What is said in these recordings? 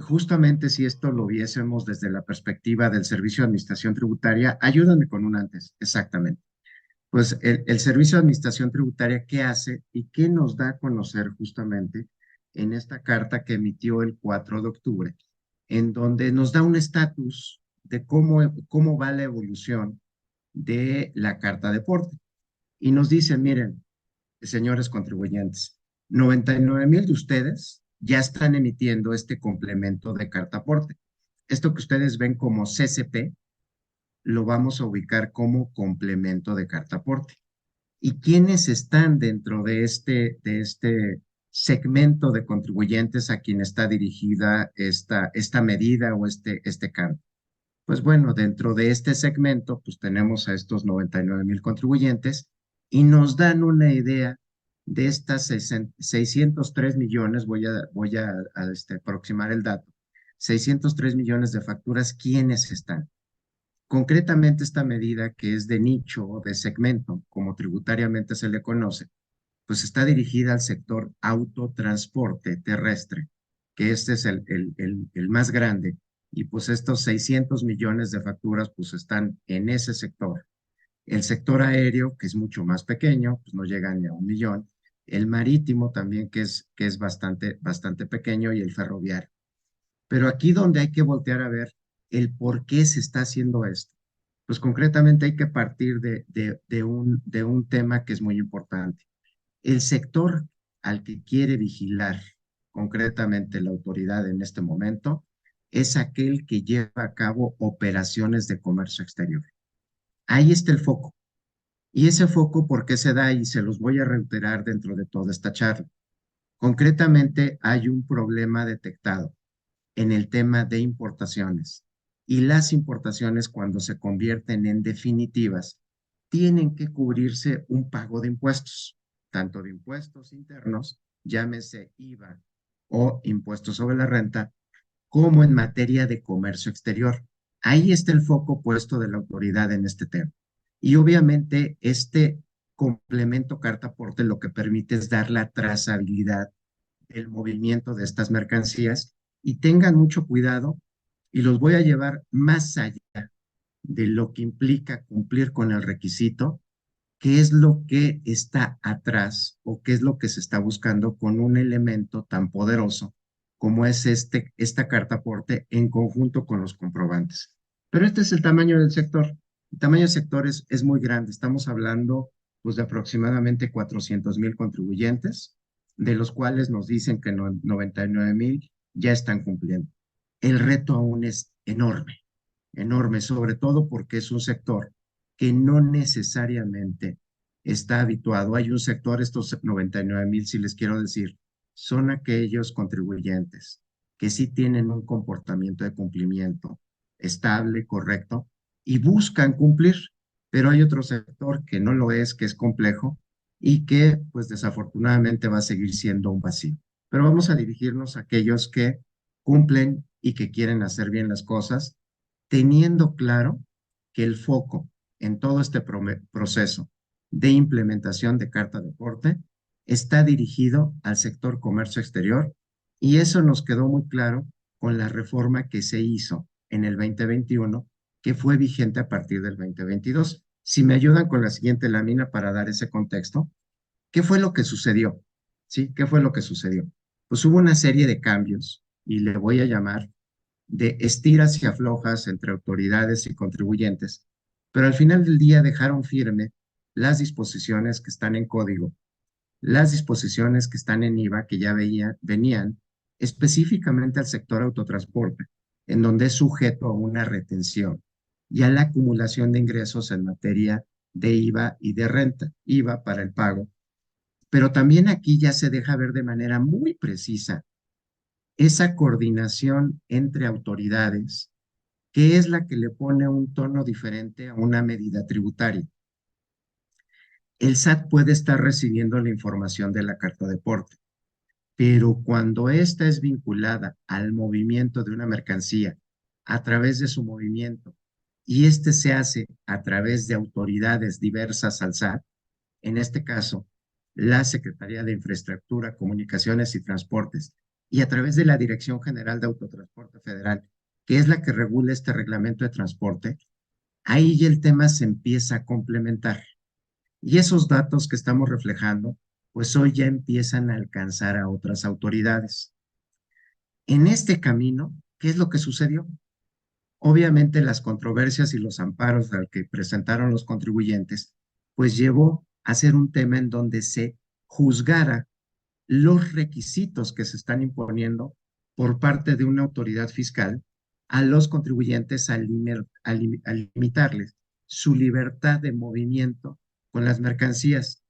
Justamente si esto lo viésemos desde la perspectiva del Servicio de Administración Tributaria, ayúdame con un antes, exactamente. Pues el Servicio de Administración Tributaria, ¿qué hace y qué nos da a conocer justamente en esta carta que emitió el 4 de octubre, en donde nos da un estatus de cómo va la evolución de la carta de porte? Y nos dice, miren, señores contribuyentes, 99,000 de ustedes ya están emitiendo este complemento de carta aporte. Esto que ustedes ven como CCP, lo vamos a ubicar como complemento de carta aporte. ¿Y quiénes están dentro de este segmento de contribuyentes a quien está dirigida esta medida o este cambio? Pues bueno, dentro de este segmento, pues tenemos a estos 99,000 contribuyentes y nos dan una idea de estas 603 millones, voy a aproximar el dato, 603 millones de facturas, ¿quiénes están? Concretamente, esta medida que es de nicho o de segmento, como tributariamente se le conoce, pues está dirigida al sector autotransporte terrestre, que este es el más grande, y pues estos 600 millones de facturas pues están en ese sector. El sector aéreo, que es mucho más pequeño, pues no llega ni a 1 millón. El marítimo también, que es bastante pequeño, y el ferroviario. Pero aquí donde hay que voltear a ver el por qué se está haciendo esto. Pues concretamente hay que partir de un tema que es muy importante. El sector al que quiere vigilar concretamente la autoridad en este momento es aquel que lleva a cabo operaciones de comercio exterior. Ahí está el foco. Y ese foco, ¿por qué se da? Y se los voy a reiterar dentro de toda esta charla. Concretamente, hay un problema detectado en el tema de importaciones. Y las importaciones, cuando se convierten en definitivas, tienen que cubrirse un pago de impuestos, tanto de impuestos internos, llámese IVA o impuestos sobre la renta, como en materia de comercio exterior. Ahí está el foco puesto de la autoridad en este tema. Y obviamente este complemento carta aporte lo que permite es dar la trazabilidad del movimiento de estas mercancías, y tengan mucho cuidado, y los voy a llevar más allá de lo que implica cumplir con el requisito, qué es lo que está atrás o qué es lo que se está buscando con un elemento tan poderoso como es esta carta aporte en conjunto con los comprobantes. Pero este es el tamaño del sector. El tamaño del sector es muy grande. Estamos hablando pues, de aproximadamente 400,000 contribuyentes, de los cuales nos dicen que 99,000 ya están cumpliendo. El reto aún es enorme, enorme, sobre todo porque es un sector que no necesariamente está habituado. Hay un sector, estos 99,000, si les quiero decir, son aquellos contribuyentes que sí tienen un comportamiento de cumplimiento estable, correcto, y buscan cumplir, pero hay otro sector que no lo es, que es complejo y que pues desafortunadamente va a seguir siendo un vacío. Pero vamos a dirigirnos a aquellos que cumplen y que quieren hacer bien las cosas, teniendo claro que el foco en todo este proceso de implementación de Carta de Porte está dirigido al sector comercio exterior, y eso nos quedó muy claro con la reforma que se hizo en el 2021, que fue vigente a partir del 2022. Si me ayudan con la siguiente lámina para dar ese contexto, ¿qué fue lo que sucedió? ¿Sí? ¿Qué fue lo que sucedió? Pues hubo una serie de cambios, y le voy a llamar de estiras y aflojas entre autoridades y contribuyentes, pero al final del día dejaron firme las disposiciones que están en código, las disposiciones que están en IVA, que ya venían específicamente al sector autotransporte, en donde es sujeto a una retención y a la acumulación de ingresos en materia de IVA y de renta, IVA para el pago. Pero también aquí ya se deja ver de manera muy precisa esa coordinación entre autoridades, que es la que le pone un tono diferente a una medida tributaria. El SAT puede estar recibiendo la información de la carta de porte, pero cuando ésta es vinculada al movimiento de una mercancía a través de su movimiento, y este se hace a través de autoridades diversas al SAT, en este caso, la Secretaría de Infraestructura, Comunicaciones y Transportes, y a través de la Dirección General de Autotransporte Federal, que es la que regula este reglamento de transporte, ahí ya el tema se empieza a complementar. Y esos datos que estamos reflejando, pues hoy ya empiezan a alcanzar a otras autoridades. En este camino, ¿qué es lo que sucedió? Obviamente las controversias y los amparos al que presentaron los contribuyentes, pues llevó a ser un tema en donde se juzgara los requisitos que se están imponiendo por parte de una autoridad fiscal a los contribuyentes a limitarles su libertad de movimiento con las mercancías.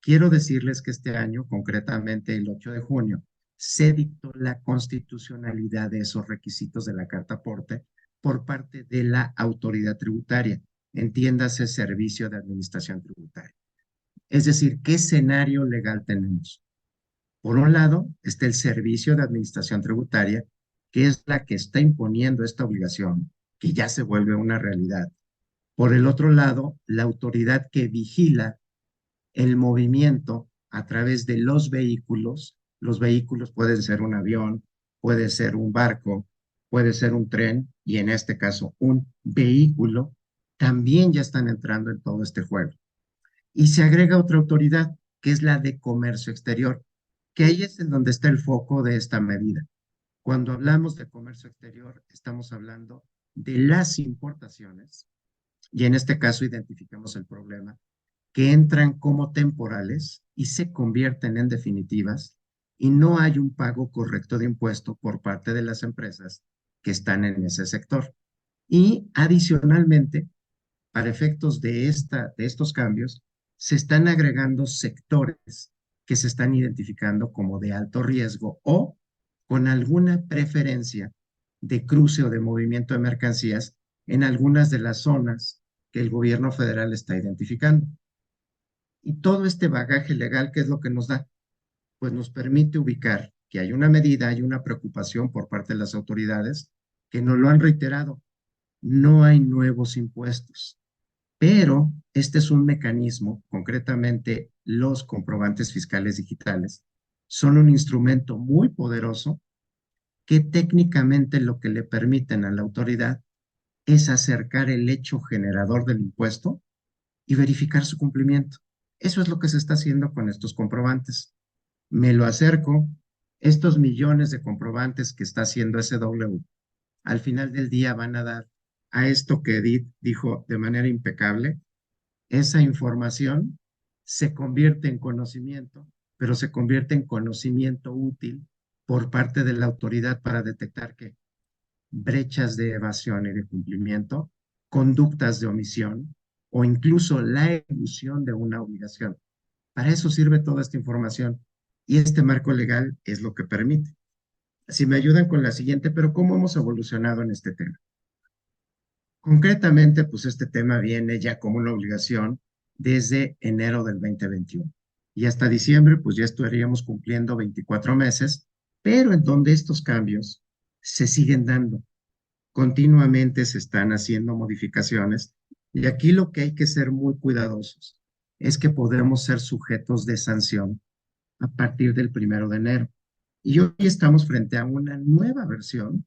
Quiero decirles que este año, concretamente el 8 de junio, se dictó la constitucionalidad de esos requisitos de la Carta Aporte por parte de la autoridad tributaria, entiéndase Servicio de Administración Tributaria. Es decir, ¿qué escenario legal tenemos? Por un lado, está el Servicio de Administración Tributaria, que es la que está imponiendo esta obligación, que ya se vuelve una realidad. Por el otro lado, la autoridad que vigila el movimiento a través de los vehículos pueden ser un avión, puede ser un barco, puede ser un tren y en este caso un vehículo, también ya están entrando en todo este juego. Y se agrega otra autoridad, que es la de comercio exterior, que ahí es en donde está el foco de esta medida. Cuando hablamos de comercio exterior, estamos hablando de las importaciones, y en este caso identificamos el problema, que entran como temporales y se convierten en definitivas, y no hay un pago correcto de impuesto por parte de las empresas que están en ese sector. Y adicionalmente, para efectos de estos cambios, se están agregando sectores que se están identificando como de alto riesgo o con alguna preferencia de cruce o de movimiento de mercancías en algunas de las zonas que el gobierno federal está identificando. Y todo este bagaje legal, ¿qué es lo que nos da? Pues nos permite ubicar que hay una medida, hay una preocupación por parte de las autoridades que nos lo han reiterado. No hay nuevos impuestos, pero este es un mecanismo, concretamente los comprobantes fiscales digitales, son un instrumento muy poderoso que técnicamente lo que le permiten a la autoridad es acercar el hecho generador del impuesto y verificar su cumplimiento. Eso es lo que se está haciendo con estos comprobantes. Me lo acerco, estos millones de comprobantes que está haciendo SW, al final del día van a dar a esto que Edith dijo de manera impecable. Esa información se convierte en conocimiento, pero se convierte en conocimiento útil por parte de la autoridad para detectar que brechas de evasión y de cumplimiento, conductas de omisión o incluso la elusión de una obligación. Para eso sirve toda esta información y este marco legal es lo que permite. Si me ayudan con la siguiente, pero ¿cómo hemos evolucionado en este tema? Concretamente, pues este tema viene ya como una obligación desde enero del 2021 y hasta diciembre, pues ya estaríamos cumpliendo 24 meses, pero en donde estos cambios se siguen dando. Continuamente se están haciendo modificaciones y aquí lo que hay que ser muy cuidadosos es que podemos ser sujetos de sanción a partir del 1 de enero. Y hoy estamos frente a una nueva versión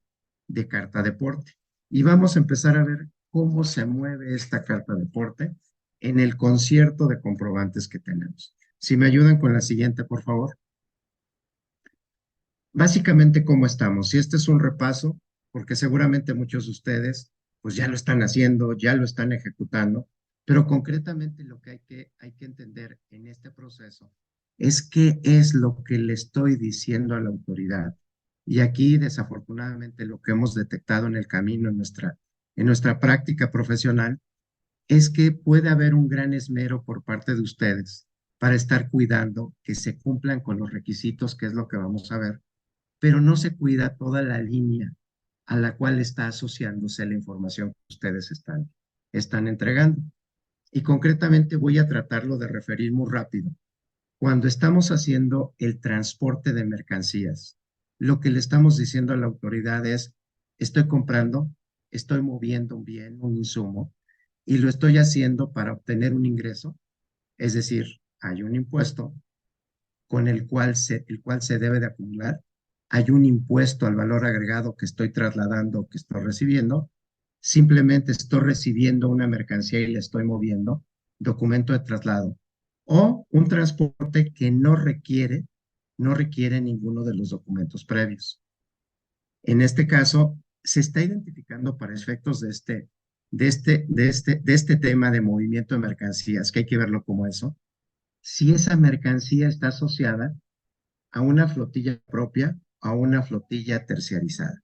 de carta deporte y vamos a empezar a ver cómo se mueve esta carta deporte en el concierto de comprobantes que tenemos. Si me ayudan con la siguiente, por favor. Básicamente, ¿cómo estamos? Si este es un repaso, porque seguramente muchos de ustedes pues ya lo están haciendo, ya lo están ejecutando, pero concretamente lo que hay que entender en este proceso es qué es lo que le estoy diciendo a la autoridad. Y aquí, desafortunadamente, lo que hemos detectado en el camino, en nuestra práctica profesional, es que puede haber un gran esmero por parte de ustedes para estar cuidando que se cumplan con los requisitos, que es lo que vamos a ver, pero no se cuida toda la línea a la cual está asociándose la información que ustedes están entregando. Y concretamente voy a tratarlo de referir muy rápido. Cuando estamos haciendo el transporte de mercancías, lo que le estamos diciendo a la autoridad es, estoy comprando, estoy moviendo un bien, un insumo, y lo estoy haciendo para obtener un ingreso, es decir, hay un impuesto con el cual se debe de acumular hay un impuesto al valor agregado que estoy trasladando, que estoy recibiendo, simplemente estoy recibiendo una mercancía y la estoy moviendo, documento de traslado, o un transporte que no requiere ninguno de los documentos previos. En este caso, se está identificando para efectos de este tema de movimiento de mercancías, que hay que verlo como eso, si esa mercancía está asociada a una flotilla propia, a una flotilla terciarizada.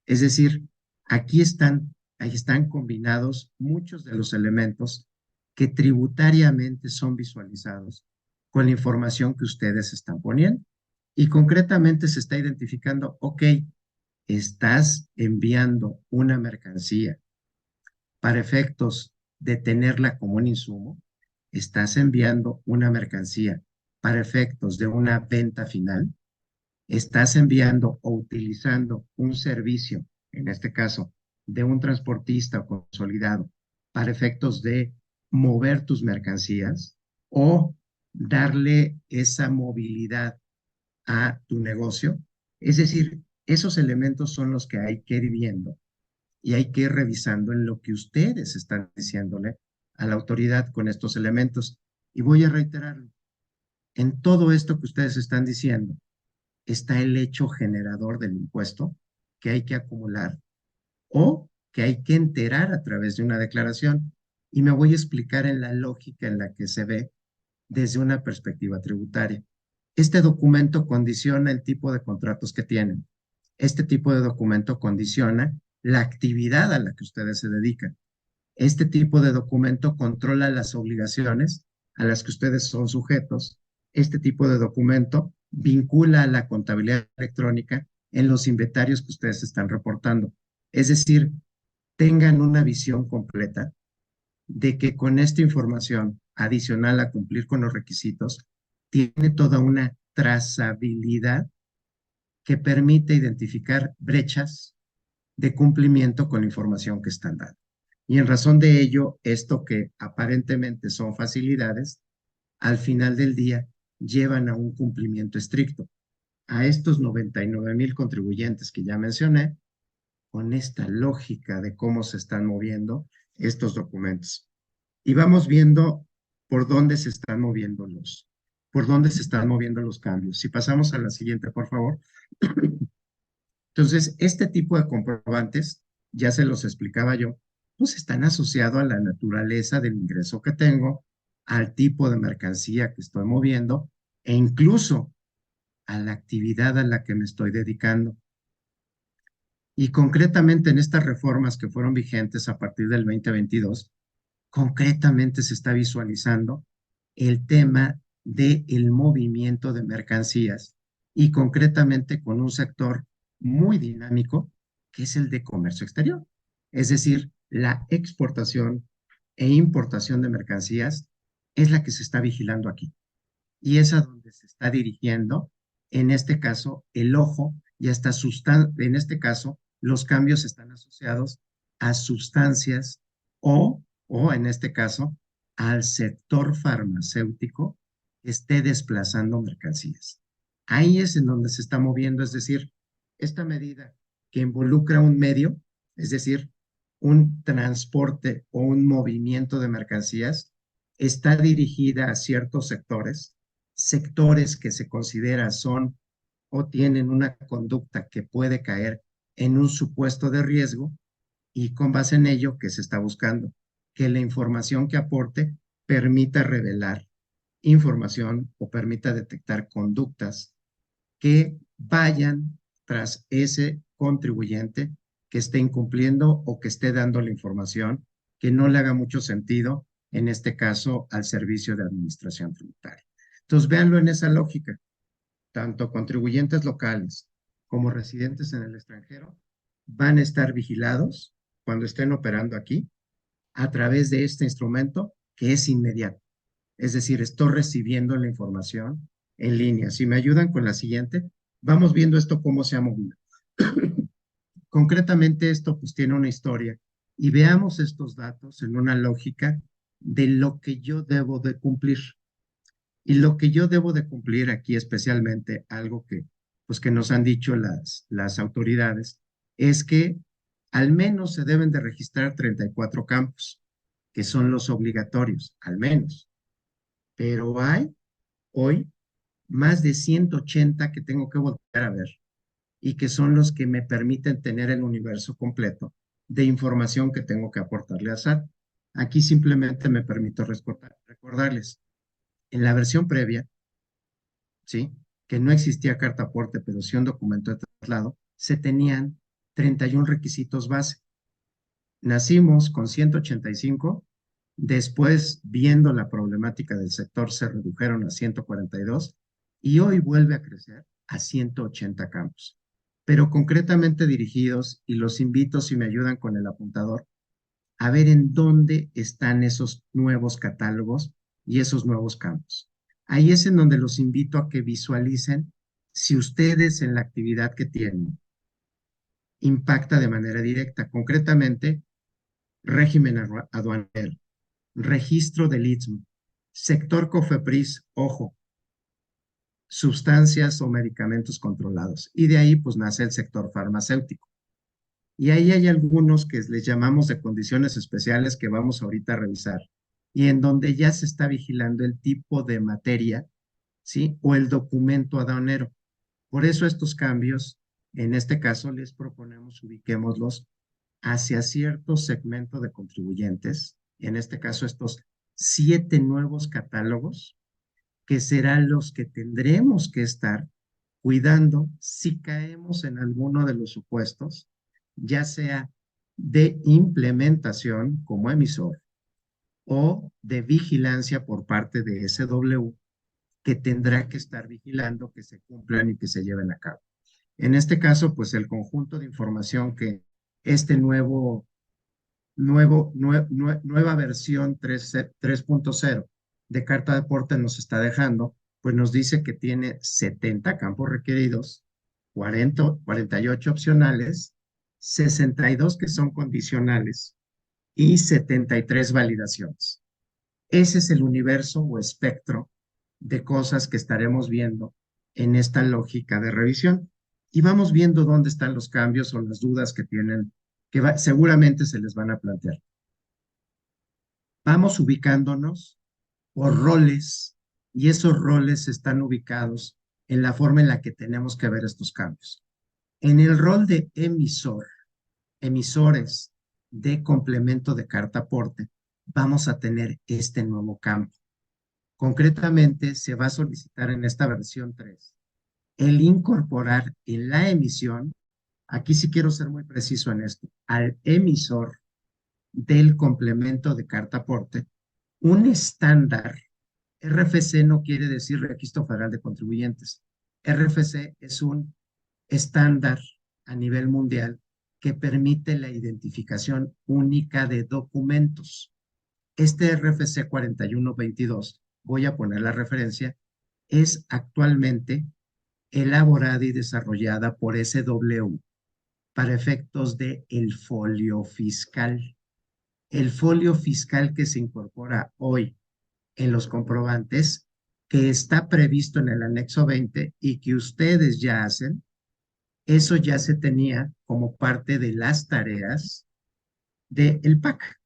Es decir, ahí están combinados muchos de los elementos que tributariamente son visualizados con la información que ustedes están poniendo. Y concretamente se está identificando, ok, estás enviando una mercancía para efectos de tenerla como un insumo, estás enviando una mercancía para efectos de una venta final, estás enviando o utilizando un servicio, en este caso, de un transportista o consolidado para efectos de mover tus mercancías o darle esa movilidad a tu negocio. Es decir, esos elementos son los que hay que ir viendo y hay que ir revisando en lo que ustedes están diciéndole a la autoridad con estos elementos. Y voy a reiterarlo, en todo esto que ustedes están diciendo está el hecho generador del impuesto que hay que acumular o que hay que enterar a través de una declaración. Y me voy a explicar en la lógica en la que se ve desde una perspectiva tributaria. Este documento condiciona el tipo de contratos que tienen. Este tipo de documento condiciona la actividad a la que ustedes se dedican. Este tipo de documento controla las obligaciones a las que ustedes son sujetos. Este tipo de documento vincula a la contabilidad electrónica en los inventarios que ustedes están reportando. Es decir, tengan una visión completa de que con esta información adicional a cumplir con los requisitos, tiene toda una trazabilidad que permite identificar brechas de cumplimiento con la información que están dando. Y en razón de ello, esto que aparentemente son facilidades, al final del día llevan a un cumplimiento estricto. A estos 99,000 contribuyentes que ya mencioné, con esta lógica de cómo se están moviendo estos documentos. Y vamos viendo por dónde se están moviendo los cambios. Si pasamos a la siguiente, por favor. Entonces, este tipo de comprobantes, ya se los explicaba yo, pues están asociados a la naturaleza del ingreso que tengo, al tipo de mercancía que estoy moviendo e incluso a la actividad a la que me estoy dedicando. Y concretamente en estas reformas que fueron vigentes a partir del 2022, concretamente se está visualizando el tema del movimiento de mercancías y concretamente con un sector muy dinámico que es el de comercio exterior. Es decir, la exportación e importación de mercancías es la que se está vigilando aquí y es a donde se está dirigiendo, en este caso, el ojo ya está en este caso, los cambios están asociados a sustancias o en este caso, al sector farmacéutico que esté desplazando mercancías. Ahí es en donde se está moviendo, es decir, esta medida que involucra un medio, es decir, un transporte o un movimiento de mercancías, está dirigida a ciertos sectores que se considera son o tienen una conducta que puede caer en un supuesto de riesgo y con base en ello que se está buscando que la información que aporte permita revelar información o permita detectar conductas que vayan tras ese contribuyente que esté incumpliendo o que esté dando la información que no le haga mucho sentido, en este caso, al servicio de administración tributaria. Entonces, véanlo en esa lógica. Tanto contribuyentes locales como residentes en el extranjero van a estar vigilados cuando estén operando aquí a través de este instrumento que es inmediato. Es decir, estoy recibiendo la información en línea. Si me ayudan con la siguiente, vamos viendo esto cómo se ha movido. Concretamente esto pues tiene una historia y veamos estos datos en una lógica de lo que yo debo de cumplir. Y lo que yo debo de cumplir aquí especialmente, algo que pues que nos han dicho las autoridades, es que al menos se deben de registrar 34 campos, que son los obligatorios, al menos. Pero hay hoy más de 180 que tengo que volver a ver y que son los que me permiten tener el universo completo de información que tengo que aportarle a SAT. Aquí simplemente me permito recordarles, en la versión previa, ¿sí? Que no existía carta aporte, pero sí un documento de traslado, se tenían 31 requisitos base. Nacimos con 185, después, viendo la problemática del sector, se redujeron a 142 y hoy vuelve a crecer a 180 campos, pero concretamente dirigidos, y los invito, si me ayudan con el apuntador, a ver en dónde están esos nuevos catálogos y esos nuevos campos. Ahí es en donde los invito a que visualicen si ustedes en la actividad que tienen impacta de manera directa, concretamente régimen aduanero, registro del Istmo, sector COFEPRIS, ojo, sustancias o medicamentos controlados. Y de ahí pues nace el sector farmacéutico. Y ahí hay algunos que les llamamos de condiciones especiales que vamos ahorita a revisar y en donde ya se está vigilando el tipo de materia, ¿sí? O el documento aduanero. Por eso estos cambios, en este caso, les proponemos ubiquémoslos hacia cierto segmento de contribuyentes, en este caso estos 7 nuevos catálogos, que serán los que tendremos que estar cuidando si caemos en alguno de los supuestos, ya sea de implementación como emisor o de vigilancia por parte de SW, que tendrá que estar vigilando que se cumplan y que se lleven a cabo. En este caso, pues el conjunto de información que este nueva versión 3.0 de carta de aporte nos está dejando, pues nos dice que tiene 70 campos requeridos, 48 opcionales, 62 que son condicionales y 73 validaciones. Ese es el universo o espectro de cosas que estaremos viendo en esta lógica de revisión. Y vamos viendo dónde están los cambios o las dudas que tienen, que seguramente se les van a plantear. Vamos ubicándonos por roles y esos roles están ubicados en la forma en la que tenemos que ver estos cambios. En el rol de emisor, emisores de complemento de carta aporte, vamos a tener este nuevo campo. Concretamente, se va a solicitar en esta versión 3 el incorporar en la emisión, aquí sí quiero ser muy preciso en esto, al emisor del complemento de carta aporte, un estándar. RFC no quiere decir Registro Federal de Contribuyentes. RFC es un estándar a nivel mundial que permite la identificación única de documentos. Este RFC 4122, voy a poner la referencia, es actualmente elaborada y desarrollada por SW para efectos de el folio fiscal. El folio fiscal que se incorpora hoy en los comprobantes, que está previsto en el anexo 20 y que ustedes ya hacen, eso ya se tenía como parte de las tareas del PAC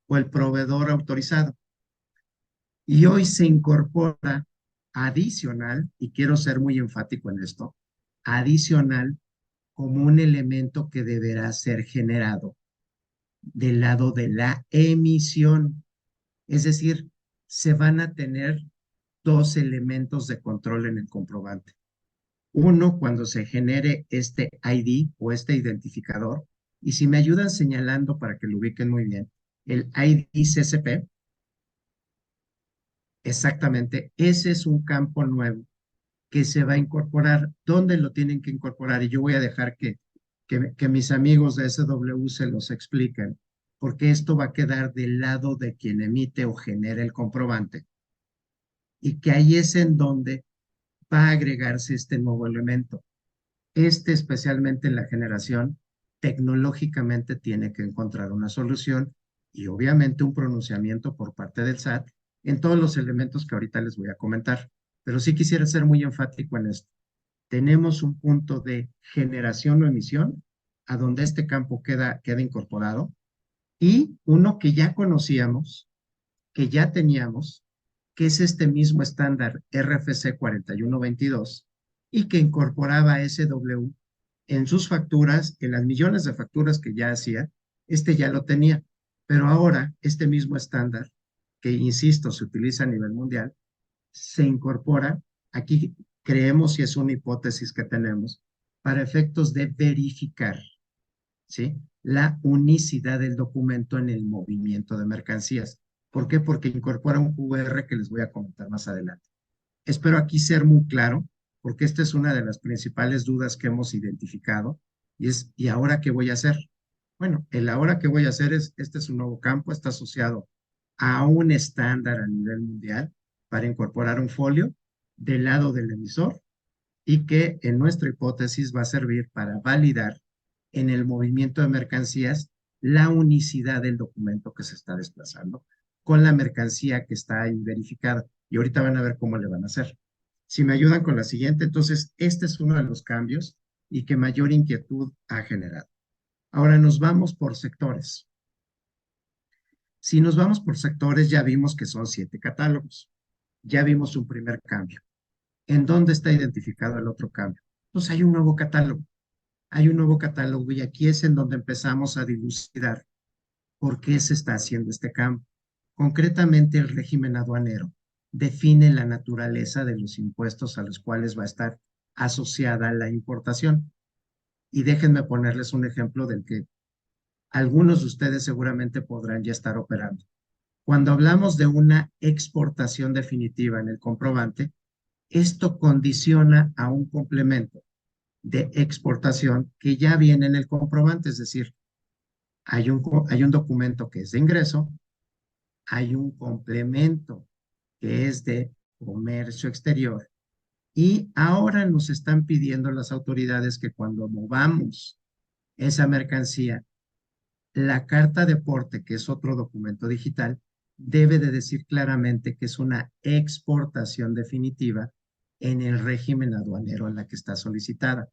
o el proveedor autorizado. Y hoy se incorpora adicional, y quiero ser muy enfático en esto, adicional como un elemento que deberá ser generado del lado de la emisión. Es decir, se van a tener dos elementos de control en el comprobante. Uno, cuando se genere este ID o este identificador, y si me ayudan señalando para que lo ubiquen muy bien, el ID CCP, exactamente, ese es un campo nuevo que se va a incorporar. ¿Dónde lo tienen que incorporar? Y yo voy a dejar que mis amigos de SW se los expliquen, porque esto va a quedar del lado de quien emite o genera el comprobante. Y que ahí es en donde va a agregarse este nuevo elemento. Este, especialmente en la generación, tecnológicamente tiene que encontrar una solución y obviamente un pronunciamiento por parte del SAT en todos los elementos que ahorita les voy a comentar. Pero sí quisiera ser muy enfático en esto. tenemos un punto de generación o emisión a donde este campo queda incorporado y uno que ya conocíamos, que ya teníamos, que es este mismo estándar RFC 4122 y que incorporaba SW en sus facturas, en las millones de facturas que ya hacía, este ya lo tenía. Pero ahora, este mismo estándar, que insisto, se utiliza a nivel mundial, se incorpora, aquí creemos y es una hipótesis que tenemos, para efectos de verificar, ¿sí? La unicidad del documento en el movimiento de mercancías. ¿Por qué? Porque incorpora un QR que les voy a comentar más adelante. Espero aquí ser muy claro, porque esta es una de las principales dudas que hemos identificado, y es, ¿y ahora qué voy a hacer? Bueno, el ahora qué voy a hacer es, este es un nuevo campo, está asociado a un estándar a nivel mundial para incorporar un folio del lado del emisor y que en nuestra hipótesis va a servir para validar en el movimiento de mercancías la unicidad del documento que se está desplazando con la mercancía que está ahí verificada. Y ahorita van a ver cómo le van a hacer. Si me ayudan con la siguiente, entonces este es uno de los cambios y que mayor inquietud ha generado. Ahora nos vamos por sectores. Si nos vamos por sectores, ya vimos que son 7 catálogos. Ya vimos un primer cambio. ¿En dónde está identificado el otro cambio? Pues hay un nuevo catálogo. Hay un nuevo catálogo y aquí es en donde empezamos a dilucidar por qué se está haciendo este cambio. Concretamente, el régimen aduanero define la naturaleza de los impuestos a los cuales va a estar asociada la importación. Y déjenme ponerles un ejemplo del que algunos de ustedes seguramente podrán ya estar operando. Cuando hablamos de una exportación definitiva en el comprobante, esto condiciona a un complemento de exportación que ya viene en el comprobante, es decir, hay un documento que es de ingreso, hay un complemento que es de comercio exterior y ahora nos están pidiendo las autoridades que cuando movamos esa mercancía, la carta de porte, que es otro documento digital, debe de decir claramente que es una exportación definitiva en el régimen aduanero en la que está solicitada.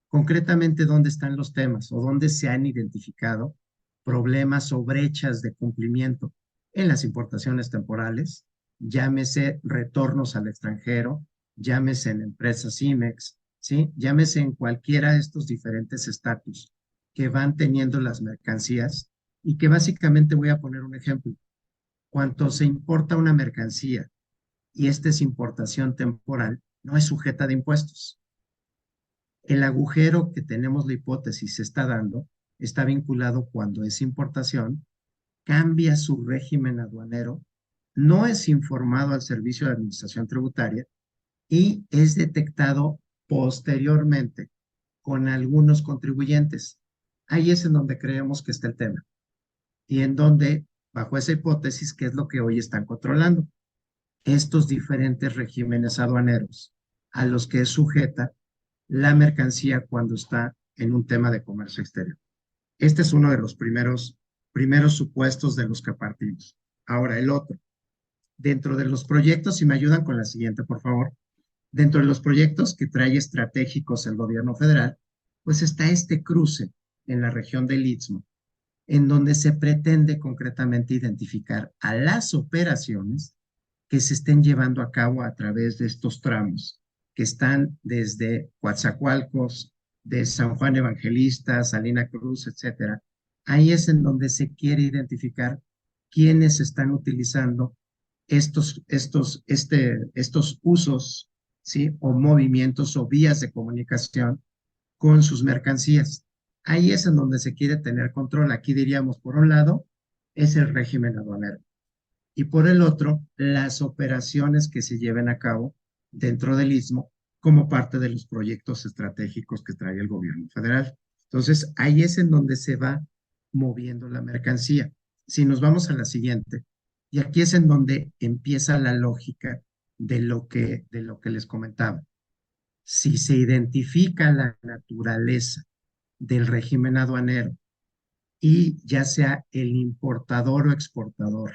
Concretamente, ¿dónde están los temas o dónde se han identificado problemas o brechas de cumplimiento en las importaciones temporales? Llámese retornos al extranjero, llámese en empresas IMEX, ¿sí? Llámese en cualquiera de estos diferentes estatus que van teniendo las mercancías y que básicamente voy a poner un ejemplo. Cuando se importa una mercancía y esta es importación temporal, no es sujeta de impuestos. El agujero que tenemos la hipótesis se está dando está vinculado cuando es importación, cambia su régimen aduanero, no es informado al Servicio de Administración Tributaria y es detectado posteriormente con algunos contribuyentes. Ahí es en donde creemos que está el tema y en donde, bajo esa hipótesis, ¿qué es lo que hoy están controlando? Estos diferentes regímenes aduaneros a los que es sujeta la mercancía cuando está en un tema de comercio exterior. Este es uno de los primeros supuestos de los que partimos. Ahora, el otro. Dentro de los proyectos, si me ayudan con la siguiente, por favor. Dentro de los proyectos que trae estratégicos el gobierno federal, pues está este cruce en la región del Istmo, en donde se pretende concretamente identificar a las operaciones que se estén llevando a cabo a través de estos tramos, que están desde Coatzacoalcos, de San Juan Evangelista, Salina Cruz, etcétera. Ahí es en donde se quiere identificar quiénes están utilizando estos usos, ¿sí? O movimientos o vías de comunicación con sus mercancías. Ahí es en donde se quiere tener control. Aquí diríamos, por un lado, es el régimen aduanero y por el otro, las operaciones que se lleven a cabo dentro del istmo como parte de los proyectos estratégicos que trae el gobierno federal. Entonces, ahí es en donde se va moviendo la mercancía. Si nos vamos a la siguiente, y aquí es en donde empieza la lógica de lo que les comentaba. Si se identifica la naturaleza del régimen aduanero y ya sea el importador o exportador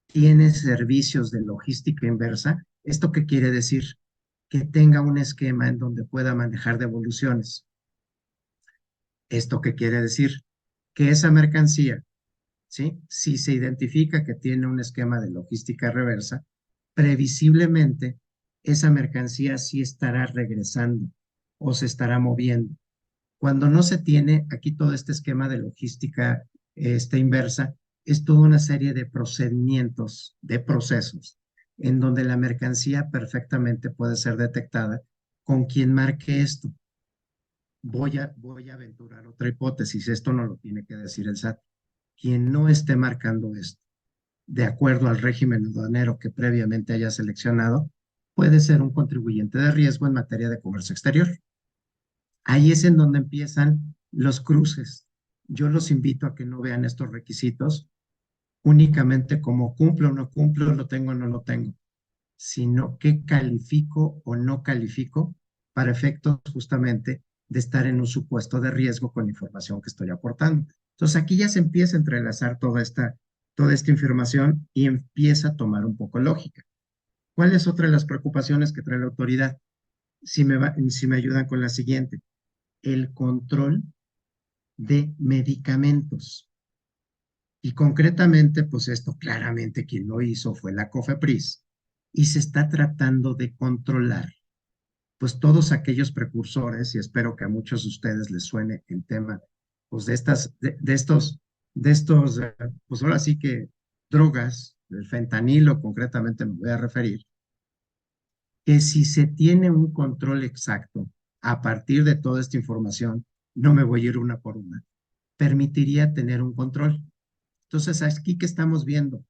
tiene servicios de logística inversa, ¿esto qué quiere decir? que tenga un esquema en donde pueda manejar devoluciones. ¿Esto qué quiere decir? Que esa mercancía, ¿sí? Si se identifica que tiene un esquema de logística reversa, previsiblemente esa mercancía sí estará regresando o se estará moviendo. Cuando no se tiene aquí todo este esquema de logística inversa, es toda una serie de procedimientos, de procesos, en donde la mercancía perfectamente puede ser detectada con quien marque esto. Voy a aventurar otra hipótesis, esto no lo tiene que decir el SAT. Quien no esté marcando esto, de acuerdo al régimen aduanero que previamente haya seleccionado, puede ser un contribuyente de riesgo en materia de comercio exterior. Ahí es en donde empiezan los cruces. Yo los invito a que no vean estos requisitos únicamente como cumplo o no cumplo, lo tengo o no lo tengo, sino que califico o no califico para efectos justamente de estar en un supuesto de riesgo con la información que estoy aportando. Entonces aquí ya se empieza a entrelazar toda esta información y empieza a tomar un poco lógica. ¿Cuál es otra de las preocupaciones que trae la autoridad? Si me ayudan con la siguiente, el control de medicamentos. Y concretamente, pues esto claramente quien lo hizo fue la COFEPRIS y se está tratando de controlar pues todos aquellos precursores, y espero que a muchos de ustedes les suene el tema, pues de estos, pues ahora sí que drogas, el fentanilo concretamente me voy a referir, que si se tiene un control exacto a partir de toda esta información, no me voy a ir una por una, permitiría tener un control. Entonces, aquí que estamos viendo,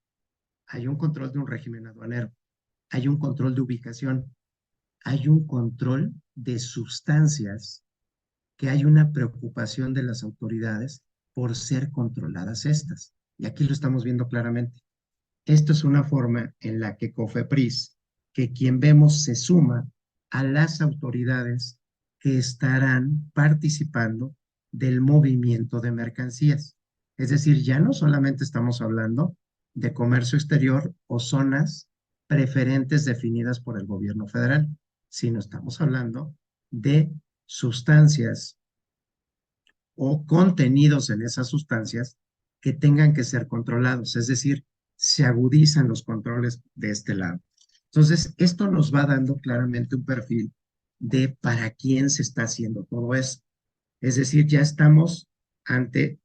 hay un control de un régimen aduanero, hay un control de ubicación, hay un control de sustancias, que hay una preocupación de las autoridades por ser controladas estas. Y aquí lo estamos viendo claramente. Esto es una forma en la que COFEPRIS, que quien vemos se suma a las autoridades que estarán participando del movimiento de mercancías. Es decir, ya no solamente estamos hablando de comercio exterior o zonas preferentes definidas por el gobierno federal, sino estamos hablando de sustancias o contenidos en esas sustancias que tengan que ser controlados, es decir, se agudizan los controles de este lado. Entonces, esto nos va dando claramente un perfil de para quién se está haciendo todo eso. Es decir, ya estamos ante,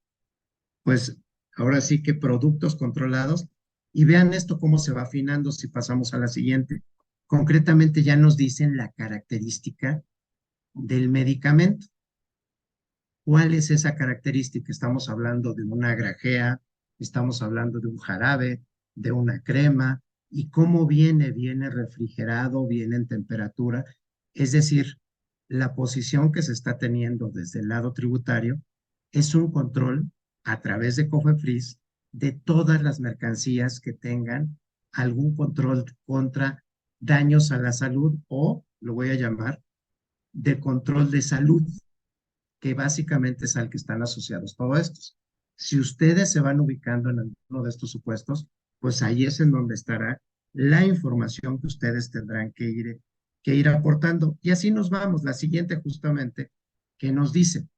pues, ahora sí que productos controlados y vean esto cómo se va afinando si pasamos a la siguiente. Concretamente ya nos dicen la característica del medicamento. ¿Cuál es esa característica? Estamos hablando de una grajea, estamos hablando de un jarabe, de una crema, y cómo viene refrigerado, viene en temperatura. Es decir, la posición que se está teniendo desde el lado tributario es un control a través de COFEPRIS de todas las mercancías que tengan algún control contra daños a la salud o, lo voy a llamar, de control de salud, que básicamente es al que están asociados todos estos. Si ustedes se van ubicando en alguno de estos supuestos, pues ahí es en donde estará la información que ustedes tendrán que ir aportando. Y así nos vamos. La siguiente justamente que nos dice,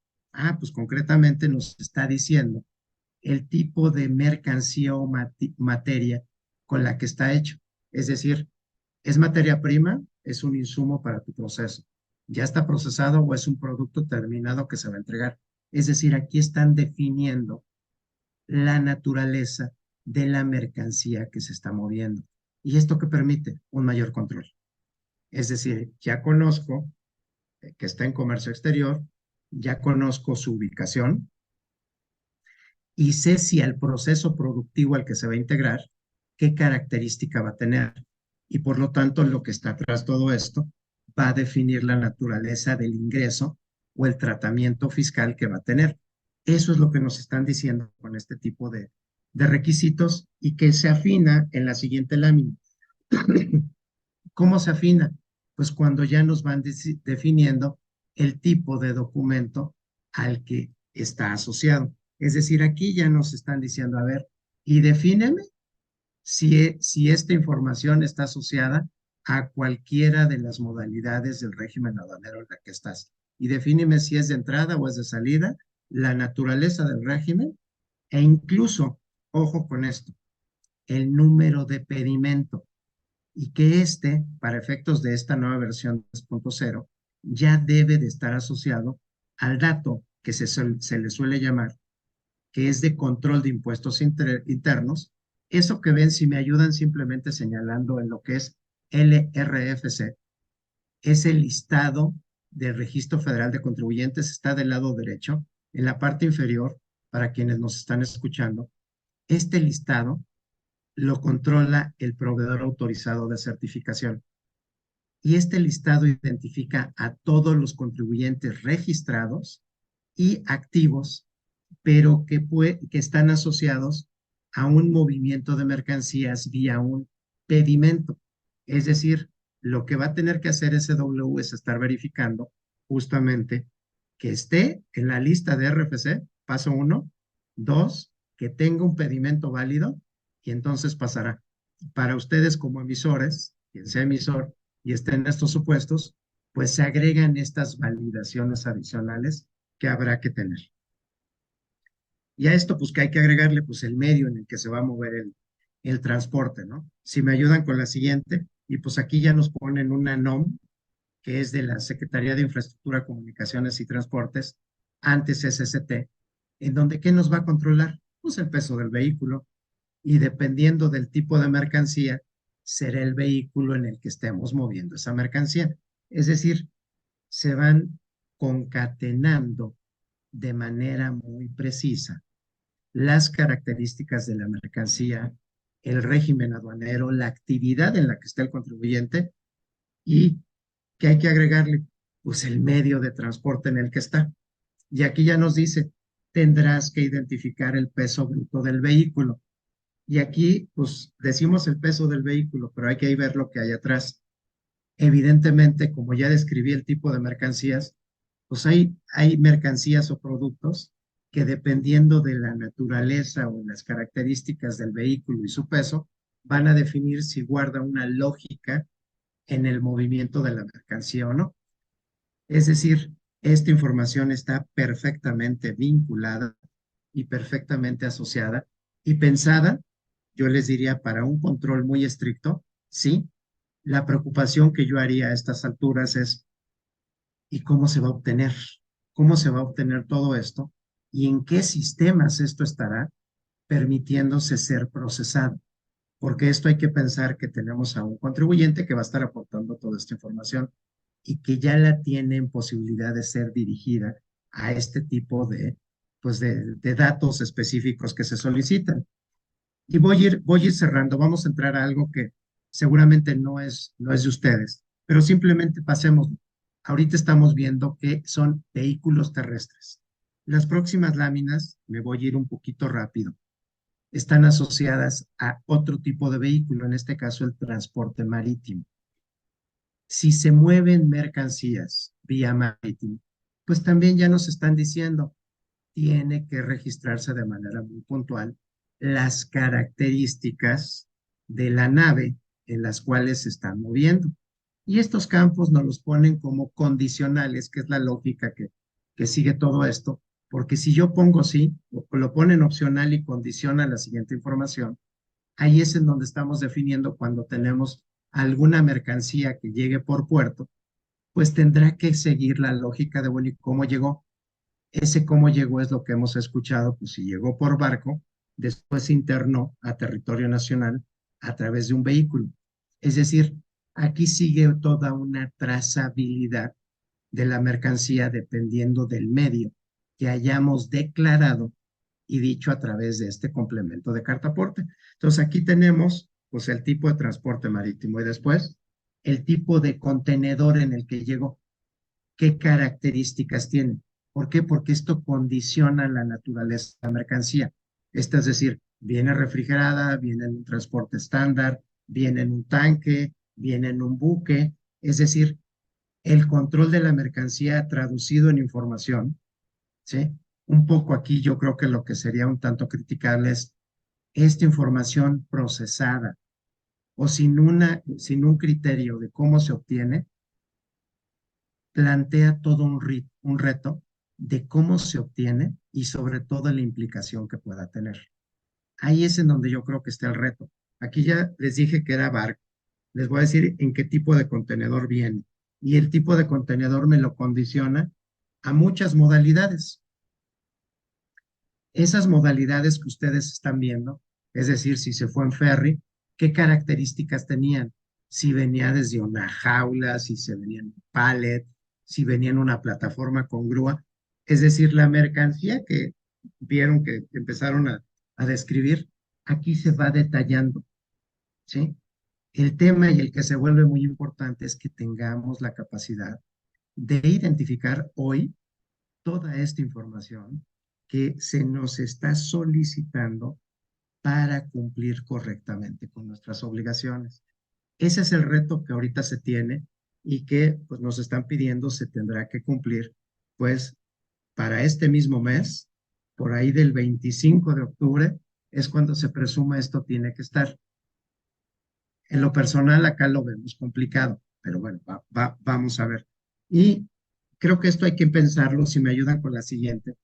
pues concretamente nos está diciendo el tipo de mercancía o materia con la que está hecho. Es decir, ¿es materia prima? ¿Es un insumo para tu proceso? ¿Ya está procesado o es un producto terminado que se va a entregar? Es decir, aquí están definiendo la naturaleza de la mercancía que se está moviendo. ¿Y esto qué permite? Un mayor control. Es decir, ya conozco que está en comercio exterior, ya conozco su ubicación, y sé si al proceso productivo al que se va a integrar, qué característica va a tener. Y por lo tanto, lo que está atrás de todo esto va a definir la naturaleza del ingreso o el tratamiento fiscal que va a tener. Eso es lo que nos están diciendo con este tipo de requisitos y que se afina en la siguiente lámina. ¿Cómo se afina? Pues cuando ya nos van definiendo el tipo de documento al que está asociado. Es decir, aquí ya nos están diciendo, a ver, y defíneme si esta información está asociada a cualquiera de las modalidades del régimen aduanero en la que estás. Y defíneme si es de entrada o es de salida, la naturaleza del régimen e incluso, ojo con esto, el número de pedimento y que para efectos de esta nueva versión 3.0, ya debe de estar asociado al dato que se le suele llamar, que es de control de impuestos internos. Eso que ven, si me ayudan simplemente señalando en lo que es LRFC, es el listado del Registro Federal de Contribuyentes, está del lado derecho, en la parte inferior, para quienes nos están escuchando. Este listado lo controla el proveedor autorizado de certificación. Y este listado identifica a todos los contribuyentes registrados y activos, pero que están asociados a un movimiento de mercancías vía un pedimento. Es decir, lo que va a tener que hacer SW es estar verificando justamente que esté en la lista de RFC, paso uno, dos, que tenga un pedimento válido y entonces pasará. Para ustedes como emisores, quien sea emisor y esté en estos supuestos, pues se agregan estas validaciones adicionales que habrá que tener. Y a esto, pues que hay que agregarle, pues el medio en el que se va a mover el transporte, ¿no? Si me ayudan con la siguiente, y pues aquí ya nos ponen una NOM, que es de la Secretaría de Infraestructura, Comunicaciones y Transportes, antes SST, en donde ¿qué nos va a controlar? Pues el peso del vehículo, y dependiendo del tipo de mercancía, será el vehículo en el que estemos moviendo esa mercancía. Es decir, se van concatenando de manera muy precisa las características de la mercancía, el régimen aduanero, la actividad en la que está el contribuyente y que hay que agregarle, pues el medio de transporte en el que está. Y aquí ya nos dice, tendrás que identificar el peso bruto del vehículo. Y aquí, pues decimos el peso del vehículo, pero hay que ver lo que hay atrás. Evidentemente, como ya describí el tipo de mercancías, pues hay mercancías o productos que dependiendo de la naturaleza o las características del vehículo y su peso, van a definir si guarda una lógica en el movimiento de la mercancía o no. Es decir, esta información está perfectamente vinculada y perfectamente asociada y pensada, yo les diría, para un control muy estricto, sí. La preocupación que yo haría a estas alturas es, ¿y cómo se va a obtener? ¿Cómo se va a obtener todo esto? ¿Y en qué sistemas esto estará permitiéndose ser procesado? Porque esto hay que pensar que tenemos a un contribuyente que va a estar aportando toda esta información y que ya la tiene en posibilidad de ser dirigida a este tipo pues de datos específicos que se solicitan. Y voy a ir cerrando. Vamos a entrar a algo que seguramente no es de ustedes, pero simplemente pasemos. Ahorita estamos viendo que son vehículos terrestres. Las próximas láminas, me voy a ir un poquito rápido, están asociadas a otro tipo de vehículo, en este caso el transporte marítimo. Si se mueven mercancías vía marítimo, pues también ya nos están diciendo, tiene que registrarse de manera muy puntual las características de la nave en las cuales se están moviendo. Y estos campos nos los ponen como condicionales, que es la lógica que sigue todo esto, porque si yo pongo sí, o lo ponen opcional y condiciona la siguiente información, ahí es en donde estamos definiendo cuando tenemos alguna mercancía que llegue por puerto, pues tendrá que seguir la lógica de, bueno, ¿y cómo llegó? Ese cómo llegó es lo que hemos escuchado, pues si llegó por barco, después se internó a territorio nacional a través de un vehículo. Es decir, aquí sigue toda una trazabilidad de la mercancía dependiendo del medio que hayamos declarado y dicho a través de este complemento de cartaporte. Entonces aquí tenemos pues el tipo de transporte marítimo y después el tipo de contenedor en el que llegó, qué características tiene. ¿Por qué? Porque esto condiciona la naturaleza de la mercancía. Esta es decir, viene refrigerada, viene en un transporte estándar, viene en un tanque, viene en un buque. Es decir, el control de la mercancía traducido en información, ¿sí? Un poco aquí yo creo que lo que sería un tanto criticable es esta información procesada, o sin un criterio de cómo se obtiene, plantea todo un reto de cómo se obtiene y sobre todo la implicación que pueda tener. Ahí es en donde yo creo que está el reto. Aquí ya les dije que era barco. Les voy a decir en qué tipo de contenedor viene. Y el tipo de contenedor me lo condiciona a muchas modalidades. Esas modalidades que ustedes están viendo, es decir, si se fue en ferry, ¿qué características tenían? Si venía desde una jaula, si se venía en un pallet, si venía en una plataforma con grúa. Es decir, la mercancía que vieron que empezaron a describir, aquí se va detallando, ¿sí? El tema y el que se vuelve muy importante es que tengamos la capacidad de identificar hoy toda esta información que se nos está solicitando para cumplir correctamente con nuestras obligaciones. Ese es el reto que ahorita se tiene y que pues, nos están pidiendo se tendrá que cumplir, pues para este mismo mes, por ahí del 25 de octubre, es cuando se presuma esto tiene que estar. En lo personal acá lo vemos complicado, pero bueno, vamos a ver. Y creo que esto hay que pensarlo, si me ayudan con la siguiente,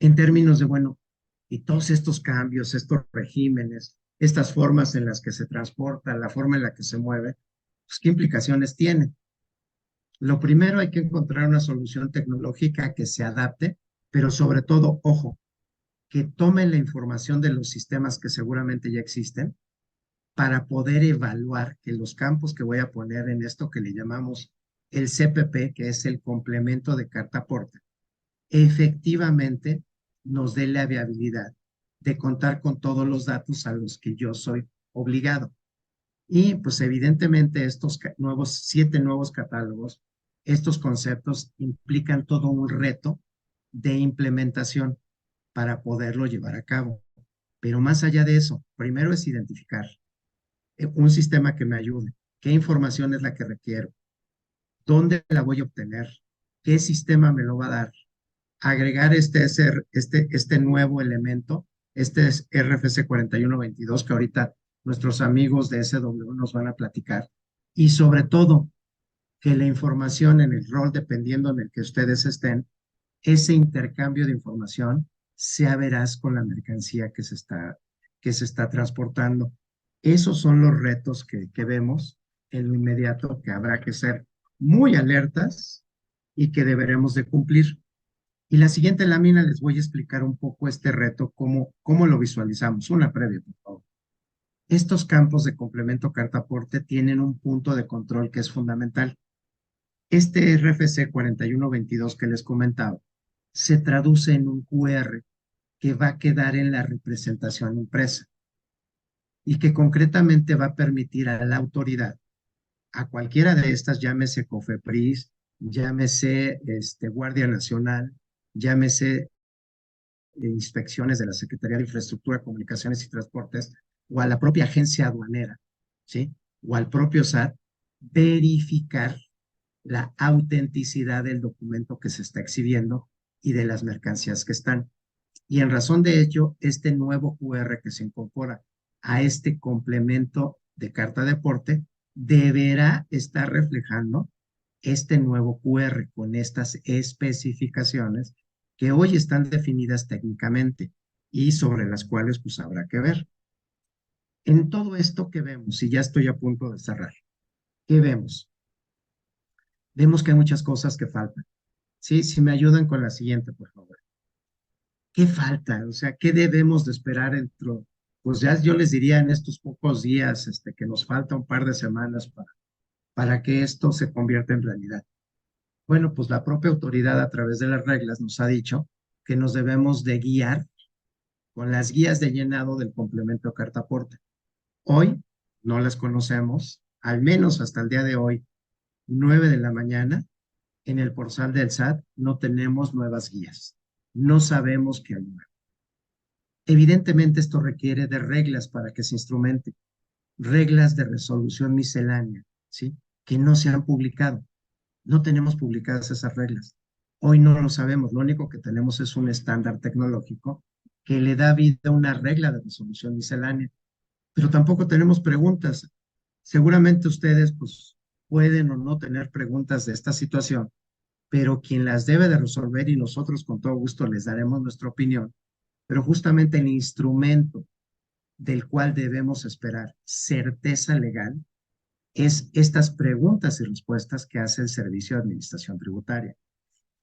en términos de, bueno, y todos estos cambios, estos regímenes, estas formas en las que se transporta, la forma en la que se mueve, pues, ¿qué implicaciones tiene? Lo primero, hay que encontrar una solución tecnológica que se adapte, pero sobre todo, ojo, que tome la información de los sistemas que seguramente ya existen para poder evaluar que los campos que voy a poner en esto que le llamamos el CPP, que es el complemento de carta aporte, efectivamente nos dé la viabilidad de contar con todos los datos a los que yo soy obligado. Y pues evidentemente estos nuevos, 7 nuevos catálogos, estos conceptos implican todo un reto de implementación para poderlo llevar a cabo. Pero más allá de eso, primero es identificar un sistema que me ayude, qué información es la que requiero, dónde la voy a obtener, qué sistema me lo va a dar, agregar este nuevo elemento, este es RFC 4122, que ahorita nuestros amigos de SW nos van a platicar, y sobre todo que la información en el rol, dependiendo en el que ustedes estén, ese intercambio de información sea veraz con la mercancía que se está transportando. Esos son los retos que vemos en lo inmediato, que habrá que ser muy alertas y que deberemos de cumplir. Y la siguiente lámina les voy a explicar un poco este reto, cómo lo visualizamos. Una previa, por favor. Estos campos de complemento carta-aporte tienen un punto de control que es fundamental. Este RFC 4122 que les comentaba se traduce en un QR que va a quedar en la representación impresa y que concretamente va a permitir a la autoridad, a cualquiera de estas, llámese COFEPRIS, llámese Guardia Nacional, llámese inspecciones de la Secretaría de Infraestructura, Comunicaciones y Transportes, o a la propia agencia aduanera, ¿sí? O al propio SAT, verificar la autenticidad del documento que se está exhibiendo y de las mercancías que están. Y en razón de ello, este nuevo QR que se incorpora a este complemento de carta de aporte deberá estar reflejando este nuevo QR con estas especificaciones que hoy están definidas técnicamente y sobre las cuales pues habrá que ver. En todo esto que vemos, y ya estoy a punto de cerrar, ¿qué vemos? Vemos que hay muchas cosas que faltan. Sí, si me ayudan con la siguiente, por favor. ¿Qué falta? O sea, ¿qué debemos de esperar dentro? Pues ya yo les diría en estos pocos días, que nos falta un par de semanas para que esto se convierta en realidad. Bueno, pues la propia autoridad a través de las reglas nos ha dicho que nos debemos de guiar con las guías de llenado del complemento carta aporte. Hoy no las conocemos, al menos hasta el día de hoy, 9 de la mañana, en el portal del SAT no tenemos nuevas guías. No sabemos qué hay. Evidentemente esto requiere de reglas para que se instrumente, reglas de resolución miscelánea, ¿sí? Que no se han publicado. No tenemos publicadas esas reglas. Hoy no lo sabemos, lo único que tenemos es un estándar tecnológico que le da vida a una regla de resolución miscelánea. pero tampoco tenemos preguntas. Seguramente ustedes pues pueden o no tener preguntas de esta situación, pero quien las debe de resolver y nosotros con todo gusto les daremos nuestra opinión, pero justamente el instrumento del cual debemos esperar certeza legal es estas preguntas y respuestas que hace el Servicio de Administración Tributaria.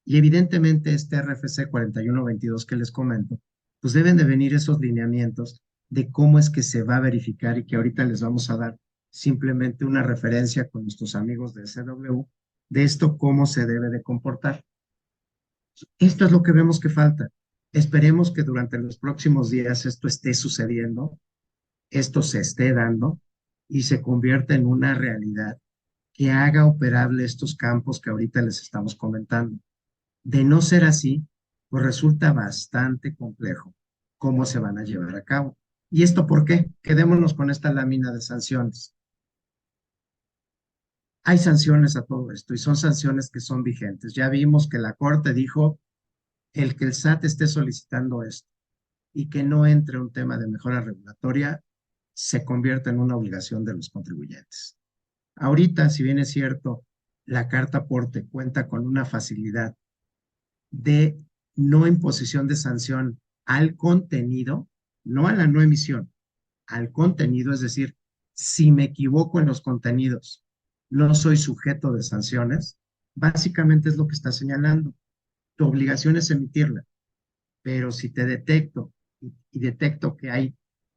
Y evidentemente este RFC 4122 que les comento, pues deben de venir esos lineamientos de cómo es que se va a verificar y que ahorita les vamos a dar simplemente una referencia con nuestros amigos de SW de esto cómo se debe de comportar. Esto es lo que vemos que falta. Esperemos que durante los próximos días esto esté sucediendo, esto se esté dando y se convierta en una realidad que haga operable estos campos que ahorita les estamos comentando. De no ser así, pues resulta bastante complejo cómo se van a llevar a cabo. ¿Y esto por qué? Quedémonos con esta lámina de sanciones. Hay sanciones a todo esto y son sanciones que son vigentes. Ya vimos que la Corte dijo el que el SAT esté solicitando esto y que no entre un tema de mejora regulatoria se convierte en una obligación de los contribuyentes. Ahorita, si bien es cierto, la carta aporte cuenta con una facilidad de no imposición de sanción al contenido, no a la no emisión, al contenido, es decir, si me equivoco en los contenidos, no soy sujeto de sanciones, básicamente es lo que está señalando. Tu obligación es emitirla, pero si te detecto y detecto que hay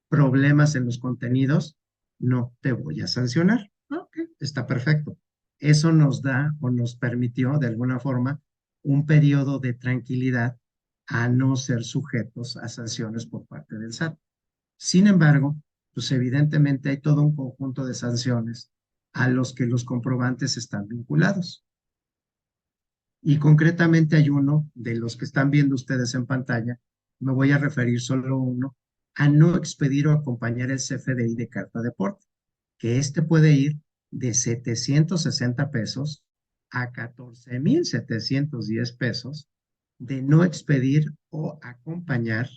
problemas en los contenidos, no te voy a sancionar. Ok, está perfecto. Eso nos da o nos permitió de alguna forma un periodo de tranquilidad a no ser sujetos a sanciones por parte del SAT. Sin embargo, pues evidentemente hay todo un conjunto de sanciones a los que los comprobantes están vinculados. Y concretamente hay uno de los que están viendo ustedes en pantalla, me voy a referir solo a uno, a no expedir o acompañar el CFDI de carta de porte, que este puede ir de 760 pesos a 14,710 pesos de no expedir o acompañar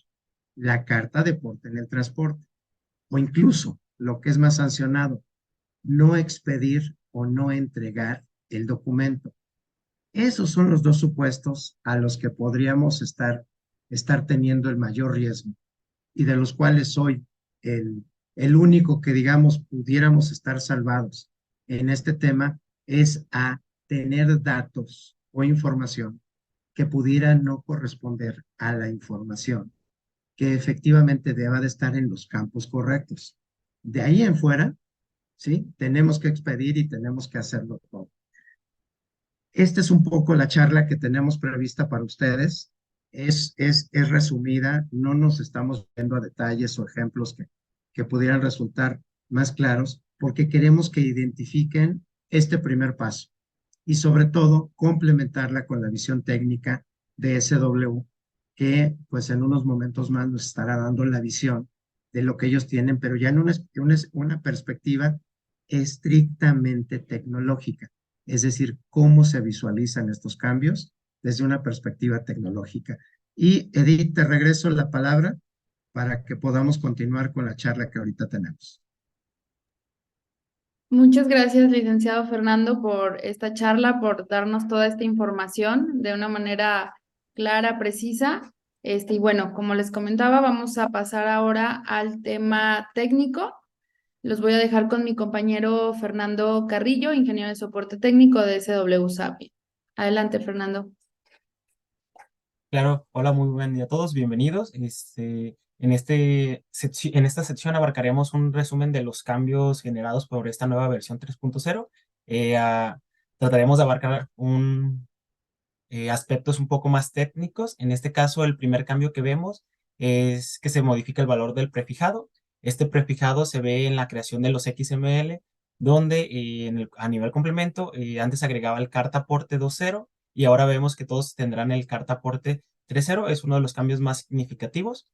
la carta de porte en el transporte, o incluso lo que es más sancionado, no expedir o no entregar el documento. Esos son los dos supuestos a los que podríamos estar teniendo el mayor riesgo y de los cuales soy el único que, digamos, pudiéramos estar salvados en este tema es a tener datos o información que pudiera no corresponder a la información que efectivamente deba de estar en los campos correctos. De ahí en fuera, ¿sí? Tenemos que expedir y tenemos que hacerlo todo. Esta es un poco la charla que tenemos prevista para ustedes. Es resumida, no nos estamos viendo a detalles o ejemplos que pudieran resultar más claros, porque queremos que identifiquen este primer paso y sobre todo complementarla con la visión técnica de SW, que pues en unos momentos más nos estará dando la visión de lo que ellos tienen, pero ya en una perspectiva estrictamente tecnológica, es decir, cómo se visualizan estos cambios desde una perspectiva tecnológica. Y Edith, te regreso la palabra para que podamos continuar con la charla que ahorita tenemos. Muchas gracias, licenciado Fernando, por esta charla, por darnos toda esta información de una manera clara, precisa. Y bueno, como les comentaba, vamos a pasar ahora al tema técnico. Los voy a dejar con mi compañero Fernando Carrillo, ingeniero de soporte técnico de SW SAPI. Adelante, Fernando. Claro, hola, muy buen día a todos, bienvenidos. En esta sección abarcaremos un resumen de los cambios generados por esta nueva versión 3.0. Trataremos de abarcar aspectos un poco más técnicos. En este caso, el primer cambio que vemos es que se modifica el valor del prefijado. Este prefijado se ve en la creación de los XML, donde a nivel complemento, antes agregaba el carta aporte 2.0 y ahora vemos que todos tendrán el carta aporte 3.0. Es uno de los cambios más significativos.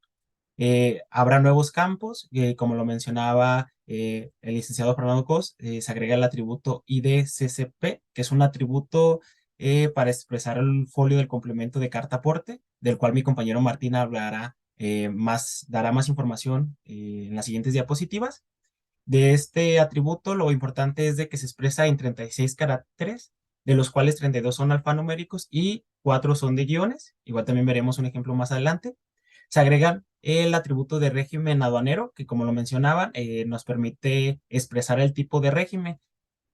Habrá nuevos campos, como lo mencionaba el licenciado Fernando Cos, se agrega el atributo IDCCP, que es un atributo para expresar el folio del complemento de carta aporte, del cual mi compañero Martín hablará dará más información en las siguientes diapositivas. De este atributo, lo importante es de que se expresa en 36 caracteres, de los cuales 32 son alfanuméricos y 4 son de guiones. Igual también veremos un ejemplo más adelante. Se agrega el atributo de régimen aduanero, que como lo mencionaban, nos permite expresar el tipo de régimen.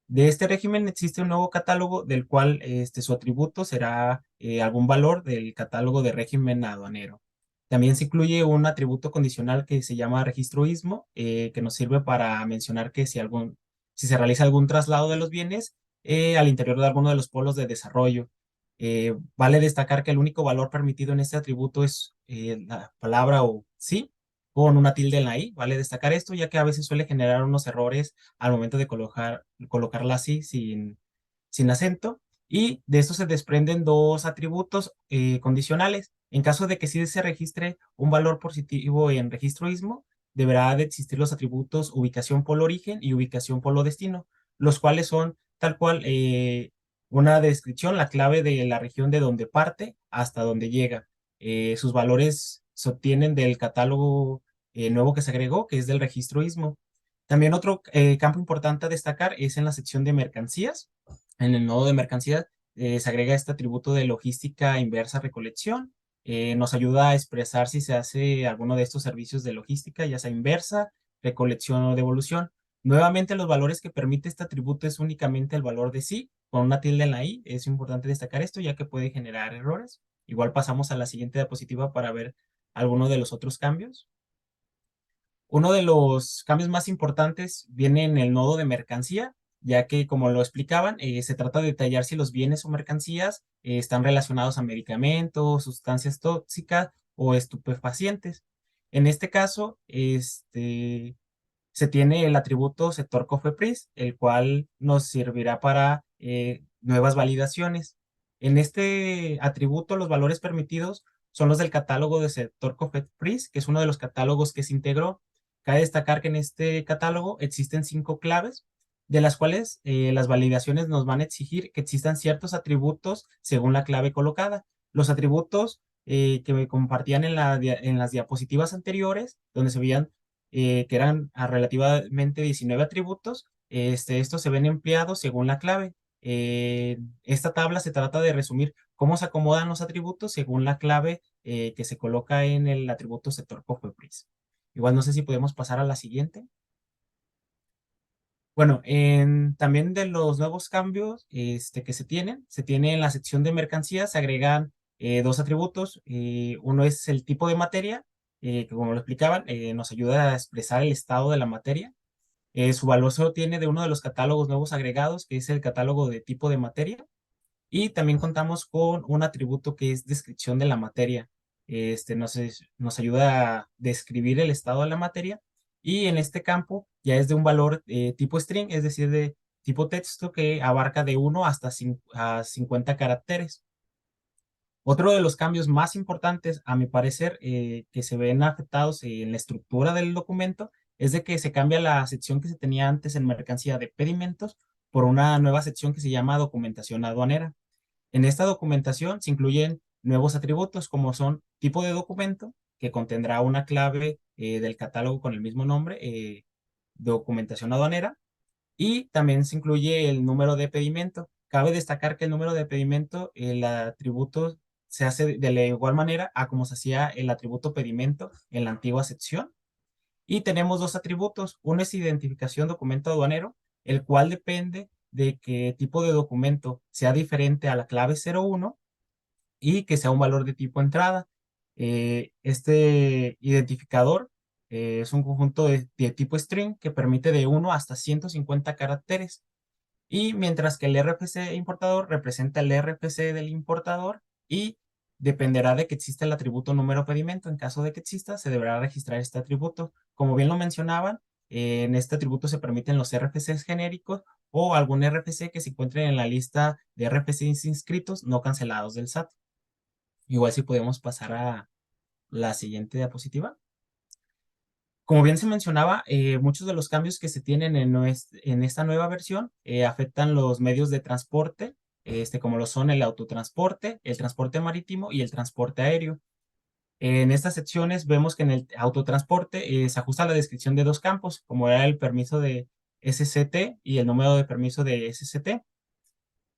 De este régimen existe un nuevo catálogo del cual su atributo será algún valor del catálogo de régimen aduanero. También se incluye un atributo condicional que se llama registroísmo, que nos sirve para mencionar que si se realiza algún traslado de los bienes al interior de alguno de los polos de desarrollo. Vale destacar que el único valor permitido en este atributo es la palabra o sí, con una tilde en la i. Vale destacar esto, ya que a veces suele generar unos errores al momento de colocarla así sin acento. Y de esto se desprenden dos atributos condicionales. En caso de que sí se registre un valor positivo en registroísmo, deberá de existir los atributos ubicación polo origen y ubicación polo destino, los cuales son tal cual una descripción, la clave de la región de donde parte hasta donde llega. Sus valores se obtienen del catálogo nuevo que se agregó, que es del registroísmo. También otro campo importante a destacar es en la sección de mercancías. En el nodo de mercancías se agrega este atributo de logística inversa recolección. Nos ayuda a expresar si se hace alguno de estos servicios de logística, ya sea inversa, recolección o devolución. Nuevamente, los valores que permite este atributo es únicamente el valor de sí, con una tilde en la i. Es importante destacar esto, ya que puede generar errores. Igual pasamos a la siguiente diapositiva para ver alguno de los otros cambios. Uno de los cambios más importantes viene en el nodo de mercancía, ya que, como lo explicaban, se trata de detallar si los bienes o mercancías están relacionados a medicamentos, sustancias tóxicas o estupefacientes. En este caso, se tiene el atributo sector COFEPRIS, el cual nos servirá para nuevas validaciones. En este atributo, los valores permitidos son los del catálogo de sector COFEPRIS, que es uno de los catálogos que se integró. Cabe destacar que en este catálogo existen 5 claves, de las cuales las validaciones nos van a exigir que existan ciertos atributos según la clave colocada. Los atributos que me compartían en las diapositivas anteriores, donde se veían que eran relativamente 19 atributos, estos se ven empleados según la clave. Esta tabla se trata de resumir cómo se acomodan los atributos según la clave que se coloca en el atributo sector COFEPRIS. Igual no sé si podemos pasar a la siguiente. Bueno, también de los nuevos cambios que se tiene en la sección de mercancías, se agregan 2 atributos. Uno es el tipo de materia, que como lo explicaban, nos ayuda a expresar el estado de la materia. Su valor se obtiene de uno de los catálogos nuevos agregados, que es el catálogo de tipo de materia. Y también contamos con un atributo que es descripción de la materia. Nos ayuda a describir el estado de la materia. Y en este campo ya es de un valor tipo string, es decir, de tipo texto que abarca de 1 hasta 50 caracteres. Otro de los cambios más importantes, a mi parecer, que se ven afectados en la estructura del documento, es de que se cambia la sección que se tenía antes en mercancía de pedimentos por una nueva sección que se llama documentación aduanera. En esta documentación se incluyen nuevos atributos como son tipo de documento, que contendrá una clave del catálogo con el mismo nombre, documentación aduanera, y también se incluye el número de pedimento. Cabe destacar que el número de pedimento, el atributo se hace de la igual manera a como se hacía el atributo pedimento en la antigua sección. Y tenemos 2 atributos. Uno es identificación documento aduanero, el cual depende de qué tipo de documento sea diferente a la clave 01 y que sea un valor de tipo entrada. Este identificador es un conjunto de tipo string que permite de 1 hasta 150 caracteres. Y mientras que el RFC importador representa el RFC del importador y dependerá de que exista el atributo número pedimento. En caso de que exista, se deberá registrar este atributo. Como bien lo mencionaban, en este atributo se permiten los RFCs genéricos o algún RFC que se encuentre en la lista de RFCs inscritos no cancelados del SAT. Igual si podemos pasar a la siguiente diapositiva. Como bien se mencionaba, muchos de los cambios que se tienen en esta nueva versión afectan los medios de transporte, como lo son el autotransporte, el transporte marítimo y el transporte aéreo. En estas secciones vemos que en el autotransporte se ajusta la descripción de dos campos, como era el permiso de SCT y el número de permiso de SCT.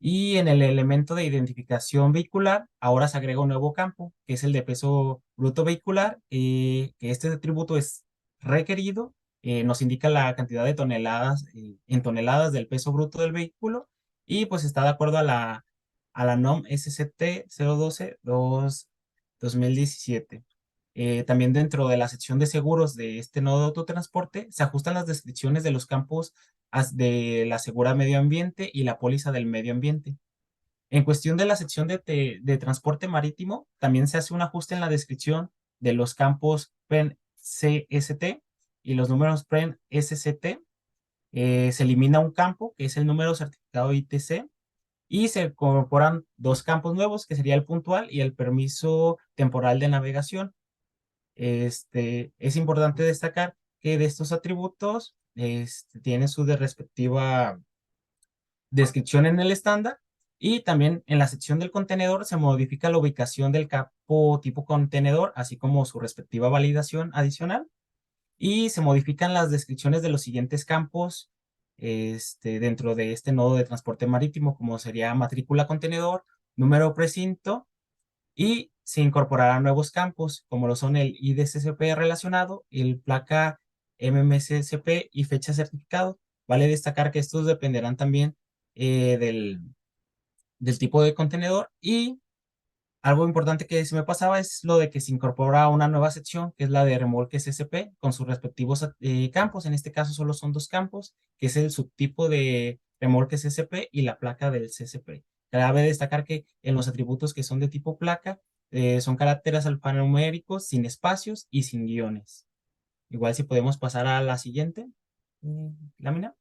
Y en el elemento de identificación vehicular, ahora se agrega un nuevo campo, que es el de peso bruto vehicular, que este atributo es requerido, nos indica la cantidad de toneladas, en toneladas del peso bruto del vehículo, y pues está de acuerdo a la NOM SCT 012-2017. También dentro de la sección de seguros de este nodo de autotransporte, se ajustan las descripciones de los campos de la Segura Medio Ambiente y la póliza del medio ambiente. En cuestión de la sección de transporte marítimo, también se hace un ajuste en la descripción de los campos PREN CST y los números PREN SCT. Se elimina un campo, que es el número certificado ITC, y se incorporan dos campos nuevos, que sería el puntual y el permiso temporal de navegación. Es importante destacar que de estos atributos tienen su respectiva descripción en el estándar, y también en la sección del contenedor se modifica la ubicación del campo tipo contenedor, así como su respectiva validación adicional, y se modifican las descripciones de los siguientes campos dentro de este nodo de transporte marítimo, como sería matrícula contenedor, número precinto, y se incorporarán nuevos campos, como lo son el IDCCP relacionado, el placa MMCCP y fecha certificado. Vale destacar que estos dependerán también del tipo de contenedor. Y algo importante que se me pasaba es lo de que se incorpora una nueva sección, que es la de remolques SCP, con sus respectivos campos. En este caso solo son dos campos, que es el subtipo de remolques SCP y la placa del CCP. Cabe destacar que en los atributos que son de tipo placa, son caracteres alfanuméricos, sin espacios y sin guiones. Igual si podemos pasar a la siguiente lámina.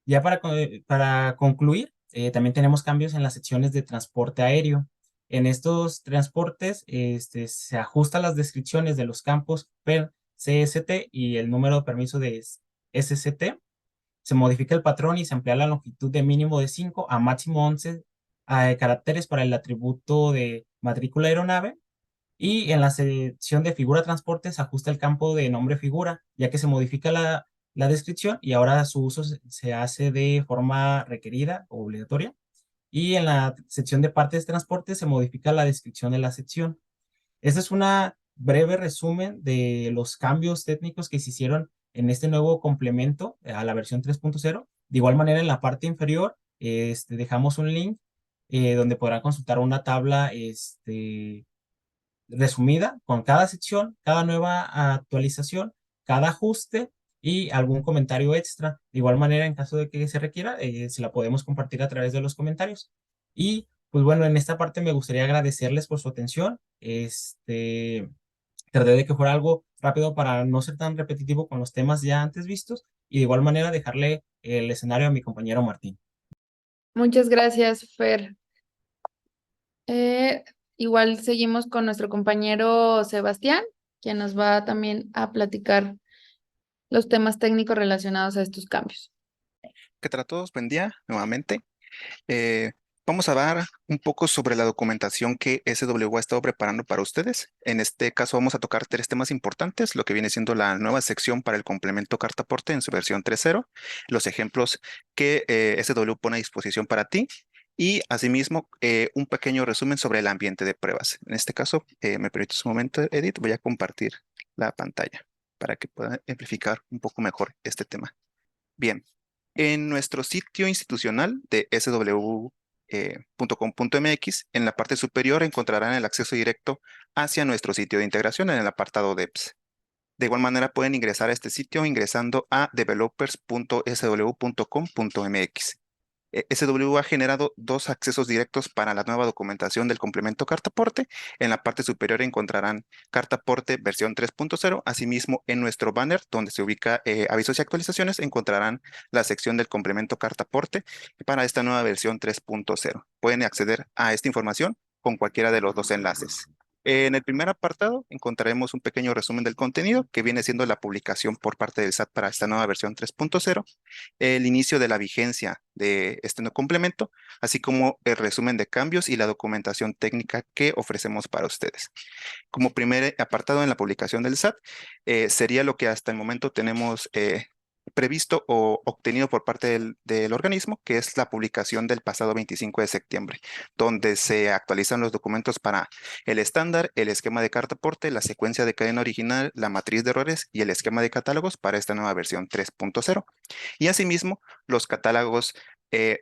Ya para concluir, también tenemos cambios en las secciones de transporte aéreo. En estos transportes se ajustan las descripciones de los campos PER, CST y el número de permiso de SCT. Se modifica el patrón y se amplía la longitud de mínimo de 5 a máximo 11 caracteres para el atributo de matrícula aeronave. Y en la sección de figura transporte se ajusta el campo de nombre figura, ya que se modifica la descripción y ahora su uso se hace de forma requerida o obligatoria. Y en la sección de partes de transporte se modifica la descripción de la sección. Este es una breve resumen de los cambios técnicos que se hicieron en este nuevo complemento a la versión 3.0. De igual manera, en la parte inferior dejamos un link donde podrán consultar una tabla resumida con cada sección, cada nueva actualización, cada ajuste y algún comentario extra. De igual manera, en caso de que se requiera, se la podemos compartir a través de los comentarios. Y pues bueno, en esta parte me gustaría agradecerles por su atención. Traté de que fuera algo rápido para no ser tan repetitivo con los temas ya antes vistos, y de igual manera dejarle el escenario a mi compañero Martín. Muchas gracias, Fer. Eh, Igual seguimos con nuestro compañero Sebastián, quien nos va también a platicar los temas técnicos relacionados a estos cambios. ¿Qué tal a todos? Buen día nuevamente. Eh, Vamos a hablar un poco sobre la documentación que SW ha estado preparando para ustedes. En este caso vamos a tocar tres temas importantes, lo que viene siendo la nueva sección para el complemento carta aporte en su versión 3.0, los ejemplos que SW pone a disposición para ti, y asimismo un pequeño resumen sobre el ambiente de pruebas. En este caso, me permites un momento, Edith, voy a compartir la pantalla para que puedan amplificar un poco mejor este tema. Bien. En nuestro sitio institucional de sw.com.mx, en la parte superior encontrarán el acceso directo hacia nuestro sitio de integración en el apartado DEPS. De igual manera pueden ingresar a este sitio ingresando a developers.sw.com.mx. SW ha generado dos accesos directos para la nueva documentación del complemento carta aporte. En la parte superior encontrarán carta aporte versión 3.0. Asimismo, en nuestro banner donde se ubica avisos y actualizaciones, encontrarán la sección del complemento carta aporte para esta nueva versión 3.0. Pueden acceder a esta información con cualquiera de los dos enlaces. En el primer apartado encontraremos un pequeño resumen del contenido que viene siendo la publicación por parte del SAT para esta nueva versión 3.0, el inicio de la vigencia de este nuevo complemento, así como el resumen de cambios y la documentación técnica que ofrecemos para ustedes. Como primer apartado en la publicación del SAT, sería lo que hasta el momento tenemos previsto o obtenido por parte del organismo, que es la publicación del pasado 25 de septiembre, donde se actualizan los documentos para el estándar, el esquema de carta aporte, la secuencia de cadena original, la matriz de errores y el esquema de catálogos para esta nueva versión 3.0. Y asimismo, los catálogos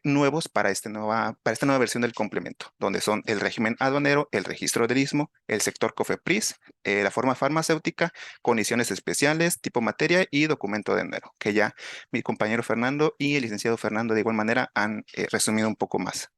nuevos para esta nueva versión del complemento, donde son el régimen aduanero, el registro del istmo, el sector COFEPRIS, la forma farmacéutica, condiciones especiales, tipo materia y documento de enero, que ya mi compañero Fernando y el licenciado Fernando de igual manera han resumido un poco más.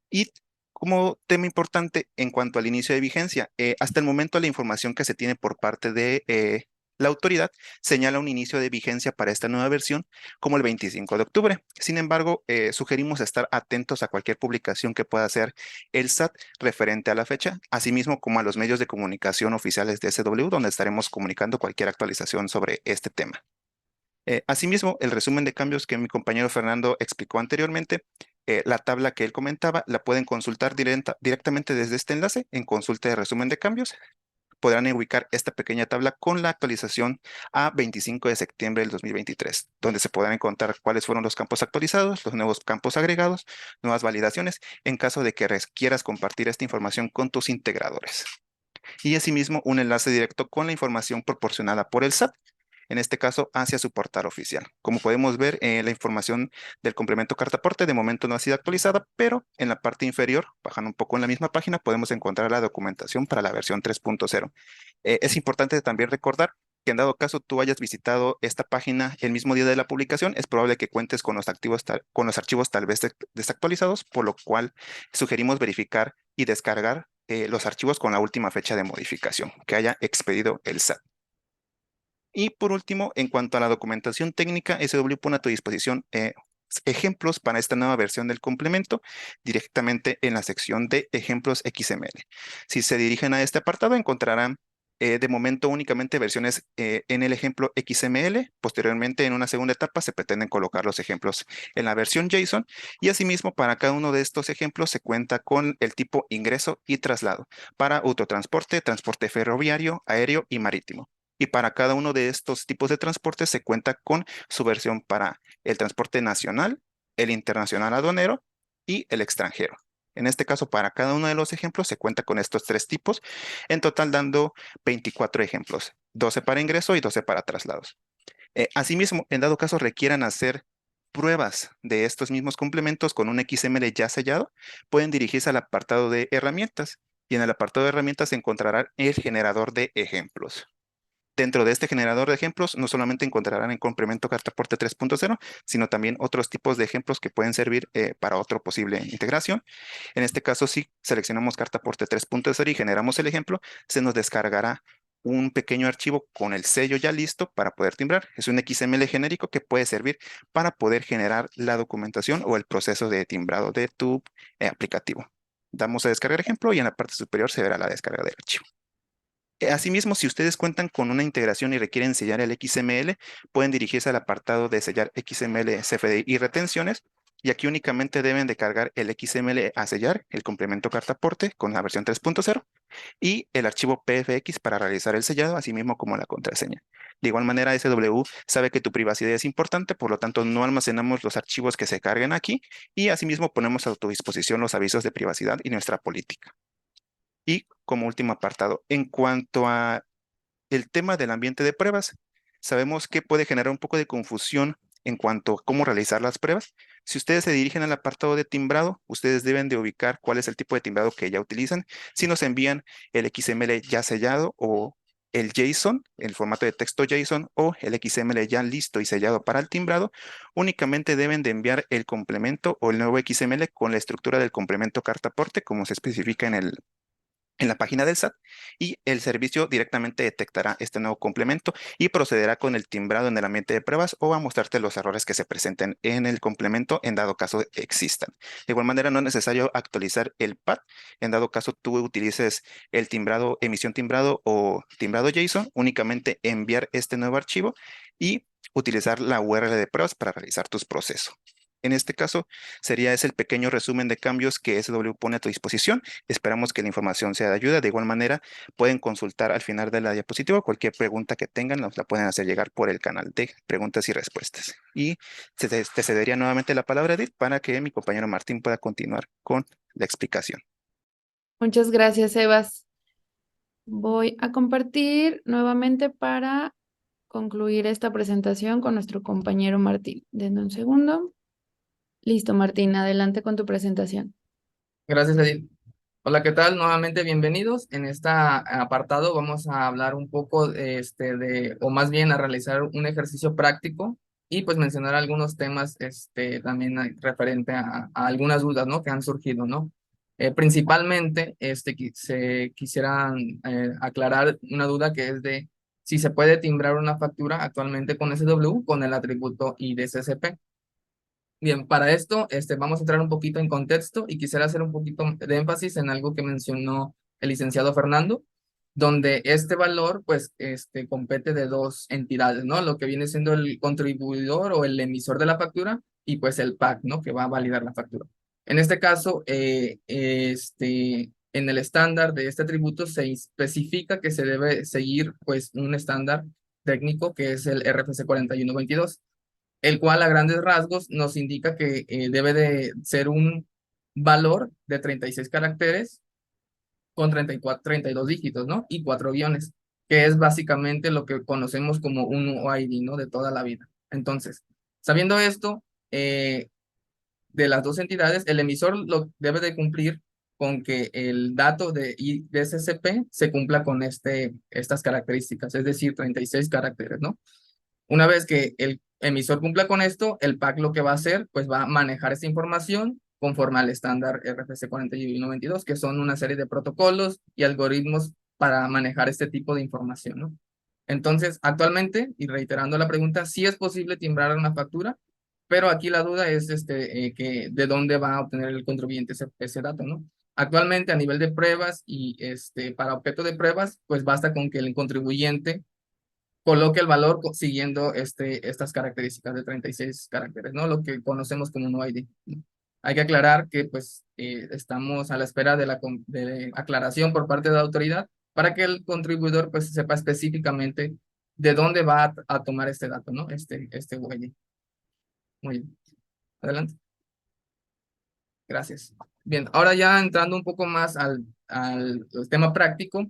Y como tema importante en cuanto al inicio de vigencia, hasta el momento la información que se tiene por parte de la autoridad señala un inicio de vigencia para esta nueva versión como el 25 de octubre. Sin embargo, sugerimos estar atentos a cualquier publicación que pueda hacer el SAT referente a la fecha, asimismo como a los medios de comunicación oficiales de SW, donde estaremos comunicando cualquier actualización sobre este tema. Asimismo, el resumen de cambios que mi compañero Fernando explicó anteriormente, la tabla que él comentaba, la pueden consultar directamente desde este enlace en consulta de resumen de cambios. Podrán ubicar esta pequeña tabla con la actualización a 25 de septiembre del 2023, donde se podrán encontrar cuáles fueron los campos actualizados, los nuevos campos agregados, nuevas validaciones, en caso de que quieras compartir esta información con tus integradores. Y asimismo, un enlace directo con la información proporcionada por el SAT, en este caso hacia su portal oficial. Como podemos ver, la información del complemento carta aporte de momento no ha sido actualizada, pero en la parte inferior, bajando un poco en la misma página, podemos encontrar la documentación para la versión 3.0. Es importante también recordar que en dado caso tú hayas visitado esta página el mismo día de la publicación, es probable que cuentes con los archivos tal vez desactualizados, por lo cual sugerimos verificar y descargar los archivos con la última fecha de modificación que haya expedido el SAT. Y por último, en cuanto a la documentación técnica, SW pone a tu disposición ejemplos para esta nueva versión del complemento directamente en la sección de ejemplos XML. Si se dirigen a este apartado, encontrarán de momento únicamente versiones en el ejemplo XML. Posteriormente, en una segunda etapa, se pretenden colocar los ejemplos en la versión JSON. Y asimismo, para cada uno de estos ejemplos se cuenta con el tipo ingreso y traslado para autotransporte, transporte ferroviario, aéreo y marítimo. Y para cada uno de estos tipos de transporte se cuenta con su versión para el transporte nacional, el internacional aduanero y el extranjero. En este caso, para cada uno de los ejemplos se cuenta con estos tres tipos, en total dando 24 ejemplos, 12 para ingreso y 12 para traslados. Asimismo, en dado caso requieran hacer pruebas de estos mismos complementos con un XML ya sellado, pueden dirigirse al apartado de herramientas y en el apartado de herramientas se encontrará el generador de ejemplos. Dentro de este generador de ejemplos, no solamente encontrarán el complemento carta aporte 3.0, sino también otros tipos de ejemplos que pueden servir para otra posible integración. En este caso, si seleccionamos carta aporte 3.0 y generamos el ejemplo, se nos descargará un pequeño archivo con el sello ya listo para poder timbrar. Es un XML genérico que puede servir para poder generar la documentación o el proceso de timbrado de tu aplicativo. Damos a descargar ejemplo y en la parte superior se verá la descarga del archivo. Asimismo, si ustedes cuentan con una integración y requieren sellar el XML, pueden dirigirse al apartado de sellar XML, CFDI y retenciones, y aquí únicamente deben de cargar el XML a sellar, el complemento carta aporte con la versión 3.0 y el archivo PFX para realizar el sellado, así mismo como la contraseña. De igual manera, SW sabe que tu privacidad es importante, por lo tanto no almacenamos los archivos que se carguen aquí y asimismo ponemos a tu disposición los avisos de privacidad y nuestra política. Y como último apartado, en cuanto a el tema del ambiente de pruebas, sabemos que puede generar un poco de confusión en cuanto a cómo realizar las pruebas. Si ustedes se dirigen al apartado de timbrado, ustedes deben de ubicar cuál es el tipo de timbrado que ya utilizan. Si nos envían el XML ya sellado o el JSON, el formato de texto JSON o el XML ya listo y sellado para el timbrado, únicamente deben de enviar el complemento o el nuevo XML con la estructura del complemento carta aporte, como se especifica en la página del SAT y el servicio directamente detectará este nuevo complemento y procederá con el timbrado en el ambiente de pruebas o a mostrarte los errores que se presenten en el complemento en dado caso existan. De igual manera, no es necesario actualizar el PAT en dado caso tú utilices el timbrado, emisión timbrado o timbrado JSON, únicamente enviar este nuevo archivo y utilizar la URL de pruebas para realizar tus procesos. En este caso, sería ese el pequeño resumen de cambios que SW pone a tu disposición. Esperamos que la información sea de ayuda. De igual manera, pueden consultar al final de la diapositiva cualquier pregunta que tengan, nos la pueden hacer llegar por el canal de preguntas y respuestas. Y te cedería nuevamente la palabra, Edith, para que mi compañero Martín pueda continuar con la explicación. Muchas gracias, Evas. Voy a compartir nuevamente para concluir esta presentación con nuestro compañero Martín. Denme un segundo. Listo, Martín, adelante con tu presentación. Gracias, Edith. Hola, ¿qué tal? Nuevamente bienvenidos. En este apartado vamos a hablar un poco o más bien a realizar un ejercicio práctico y pues mencionar algunos temas también referente a algunas dudas, ¿no? Que han surgido, ¿no? Principalmente, se quisieran aclarar una duda que es de si se puede timbrar una factura actualmente con SW con el atributo IDCCP. Bien, para esto vamos a entrar un poquito en contexto y quisiera hacer un poquito de énfasis en algo que mencionó el licenciado Fernando, donde este valor pues compete de dos entidades, ¿no? Lo que viene siendo el contribuidor o el emisor de la factura y pues el PAC, ¿no? Que va a validar la factura. En este caso, en el estándar de este atributo se especifica que se debe seguir pues un estándar técnico que es el RFC 4122, el cual a grandes rasgos nos indica que debe de ser un valor de 36 caracteres con 32 dígitos, ¿no? Y 4 guiones, que es básicamente lo que conocemos como un OID, ¿no? De toda la vida. Entonces, sabiendo esto, de las dos entidades, el emisor lo debe de cumplir con que el dato de IDCCP se cumpla con estas características, es decir, 36 caracteres, ¿no? Una vez que el emisor cumpla con esto, el PAC lo que va a hacer, pues va a manejar esta información conforme al estándar RFC 4122, que son una serie de protocolos y algoritmos para manejar este tipo de información, ¿no? Entonces, actualmente, y reiterando la pregunta, sí es posible timbrar una factura, pero aquí la duda es que de dónde va a obtener el contribuyente ese dato, ¿no? Actualmente, a nivel de pruebas y para objeto de pruebas, pues basta con que el contribuyente coloque el valor siguiendo estas características de 36 caracteres, ¿no? Lo que conocemos como un OID. Hay que aclarar que pues estamos a la espera de la aclaración por parte de la autoridad para que el contribuidor pues sepa específicamente de dónde va a tomar este dato, ¿no? Este OID. Muy bien. Adelante. Gracias. Bien, ahora ya entrando un poco más al tema práctico,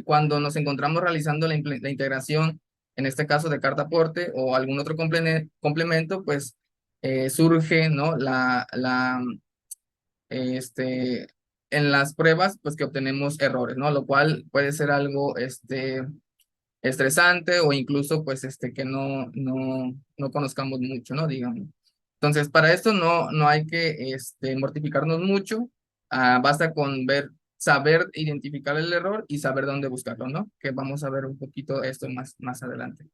cuando nos encontramos realizando la integración, en este caso de carta aporte o algún otro complemento, pues surge, ¿no? En las pruebas, pues que obtenemos errores, ¿no? Lo cual puede ser algo estresante o incluso, pues, que no conozcamos mucho, ¿no? Digamos. Entonces, para esto no hay que mortificarnos mucho. Basta con saber identificar el error y saber dónde buscarlo, ¿no? Que vamos a ver un poquito esto más adelante.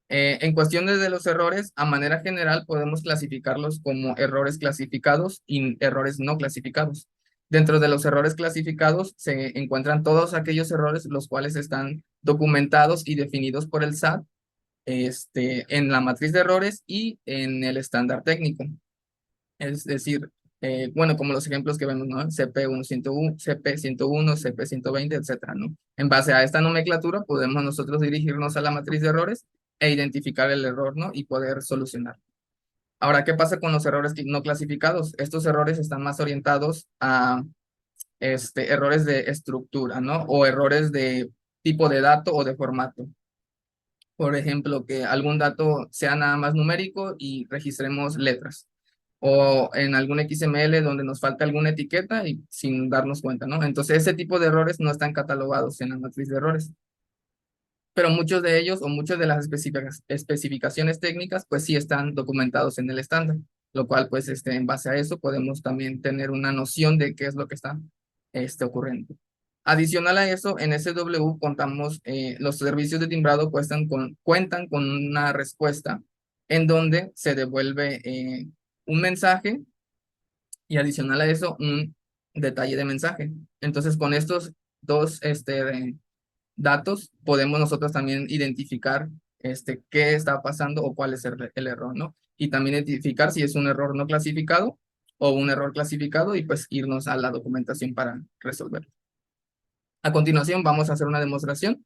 En cuestiones de los errores, a manera general podemos clasificarlos como errores clasificados y errores no clasificados. Dentro de los errores clasificados se encuentran todos aquellos errores los cuales están documentados y definidos por el SAT en la matriz de errores y en el estándar técnico. Es decir, bueno, como los ejemplos que vemos, ¿no? CP101, CP101, CP120, etcétera, ¿no? En base a esta nomenclatura podemos nosotros dirigirnos a la matriz de errores e identificar el error, ¿no? Y poder solucionar. Ahora, ¿qué pasa con los errores no clasificados? Estos errores están más orientados a errores de estructura, ¿no? O errores de tipo de dato o de formato. Por ejemplo, que algún dato sea nada más numérico y registremos letras. O en algún XML donde nos falta alguna etiqueta y sin darnos cuenta, ¿no? Entonces, ese tipo de errores no están catalogados en la matriz de errores. Pero muchos de ellos o muchas de las especificaciones técnicas, pues sí están documentados en el estándar, lo cual, pues, en base a eso podemos también tener una noción de qué es lo que está ocurriendo. Adicional a eso, en SW contamos, los servicios de timbrado cuentan con una respuesta en donde se devuelve un mensaje y adicional a eso un detalle de mensaje. Entonces, con estos dos datos podemos nosotros también identificar qué está pasando o cuál es el error, ¿no? Y también identificar si es un error no clasificado o un error clasificado y pues irnos a la documentación para resolverlo. A continuación vamos a hacer una demostración.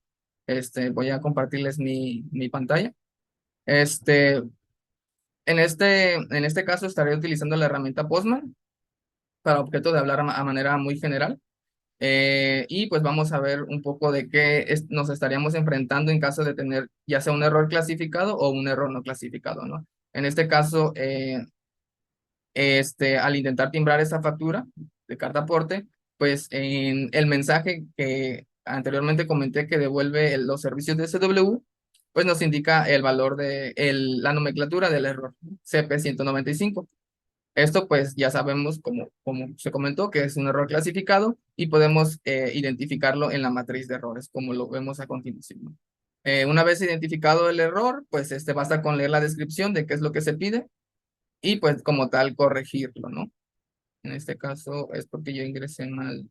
Voy a compartirles mi pantalla. En este caso estaré utilizando la herramienta Postman para objeto de hablar a manera muy general. Y pues vamos a ver un poco de qué nos estaríamos enfrentando en caso de tener ya sea un error clasificado o un error no clasificado, ¿no? En este caso, al intentar timbrar esa factura de carta aporte, pues en el mensaje que anteriormente comenté que devuelve los servicios de SW, pues nos indica el valor de la nomenclatura del error, CP195. Esto pues ya sabemos, como se comentó, que es un error clasificado y podemos identificarlo en la matriz de errores, como lo vemos a continuación. Una vez identificado el error, pues basta con leer la descripción de qué es lo que se pide y pues como tal corregirlo, ¿no? En este caso es porque yo ingresé mal.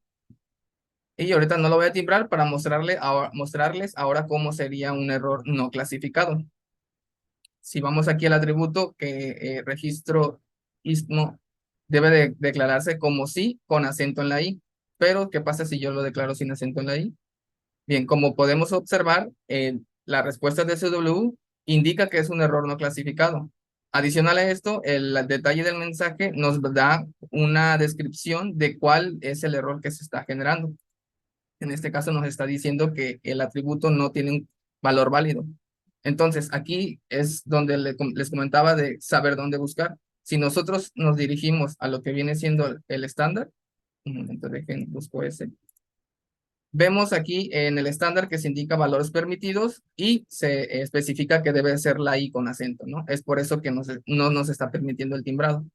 Y ahorita no lo voy a timbrar para mostrarles ahora cómo sería un error no clasificado. Si vamos aquí al atributo que registro istmo debe de declararse como sí con acento en la i. Pero, ¿qué pasa si yo lo declaro sin acento en la i? Bien, como podemos observar, la respuesta de SW indica que es un error no clasificado. Adicional a esto, el detalle del mensaje nos da una descripción de cuál es el error que se está generando. En este caso nos está diciendo que el atributo no tiene un valor válido. Entonces, aquí es donde les comentaba de saber dónde buscar. Si nosotros nos dirigimos a lo que viene siendo el estándar, un momento, dejen, busco ese. Vemos aquí en el estándar que se indica valores permitidos y se especifica que debe ser la I con acento, ¿no? Es por eso que no nos está permitiendo el timbrado.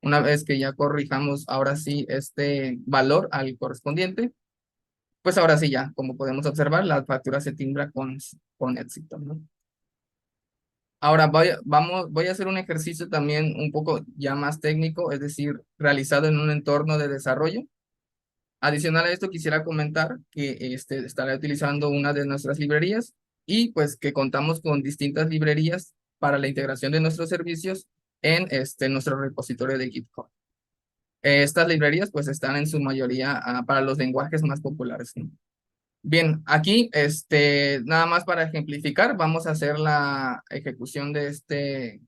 Una vez que ya corrijamos ahora sí este valor al correspondiente, pues ahora sí ya, como podemos observar, la factura se timbra con éxito, ¿no? Ahora voy a hacer un ejercicio también un poco ya más técnico, es decir, realizado en un entorno de desarrollo. Adicional a esto, quisiera comentar que estaré utilizando una de nuestras librerías y pues que contamos con distintas librerías para la integración de nuestros servicios en nuestro repositorio de GitHub. Estas librerías pues están en su mayoría para los lenguajes más populares, ¿no? Bien, aquí nada más para ejemplificar, vamos a hacer la ejecución de es que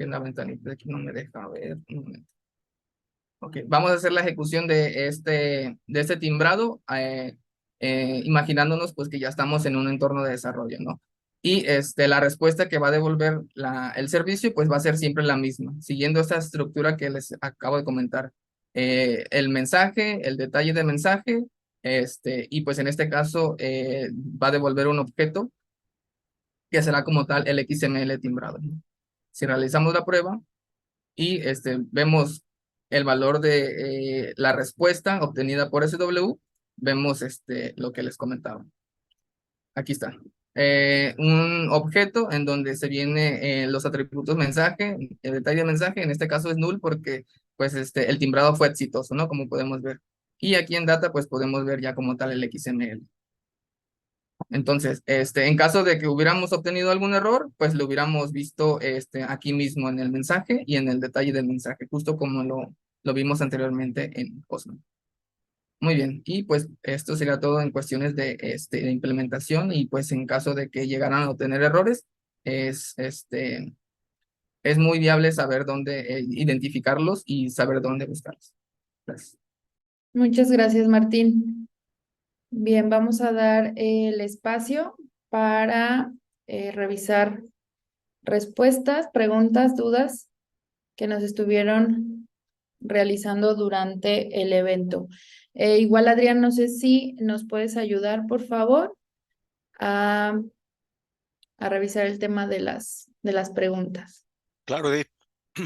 la ventanita de aquí no me deja ver. Un momento. Ok, vamos a hacer la ejecución de este timbrado, imaginándonos pues que ya estamos en un entorno de desarrollo, ¿no? Y la respuesta que va a devolver el servicio pues va a ser siempre la misma, siguiendo esta estructura que les acabo de comentar. El mensaje, el detalle de mensaje, y pues en este caso va a devolver un objeto que será como tal el XML timbrado, ¿no? Si realizamos la prueba y vemos el valor de la respuesta obtenida por SW, vemos lo que les comentaba. Aquí está. Un objeto en donde se viene los atributos mensaje, el detalle de mensaje, en este caso es null porque pues el timbrado fue exitoso, ¿no? Como podemos ver. Y aquí en data pues podemos ver ya como tal el XML. Entonces, en caso de que hubiéramos obtenido algún error, pues lo hubiéramos visto aquí mismo en el mensaje y en el detalle del mensaje, justo como lo vimos anteriormente en Postman. Muy bien, y pues esto sería todo en cuestiones de implementación y pues en caso de que llegaran a obtener errores, es muy viable saber dónde identificarlos y saber dónde buscarlos. Gracias. Muchas gracias, Martín. Bien, vamos a dar el espacio para revisar respuestas, preguntas, dudas que nos estuvieron realizando durante el evento. Igual, Adrián, no sé si nos puedes ayudar, por favor, a revisar el tema de las preguntas. Claro, Edith.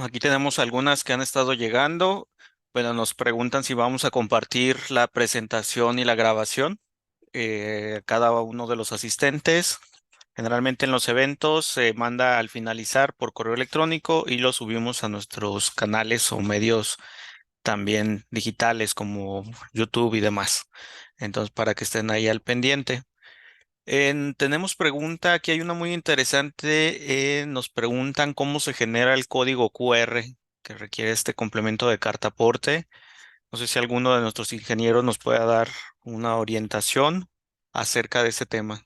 Aquí tenemos algunas que han estado llegando. Bueno, nos preguntan si vamos a compartir la presentación y la grabación. Cada uno de los asistentes. Generalmente en los eventos se manda al finalizar por correo electrónico y lo subimos a nuestros canales o medios también digitales como YouTube y demás. Entonces, para que estén ahí al pendiente. Tenemos pregunta, aquí hay una muy interesante. Nos preguntan cómo se genera el código QR que requiere este complemento de carta aporte. No sé si alguno de nuestros ingenieros nos pueda dar una orientación acerca de ese tema.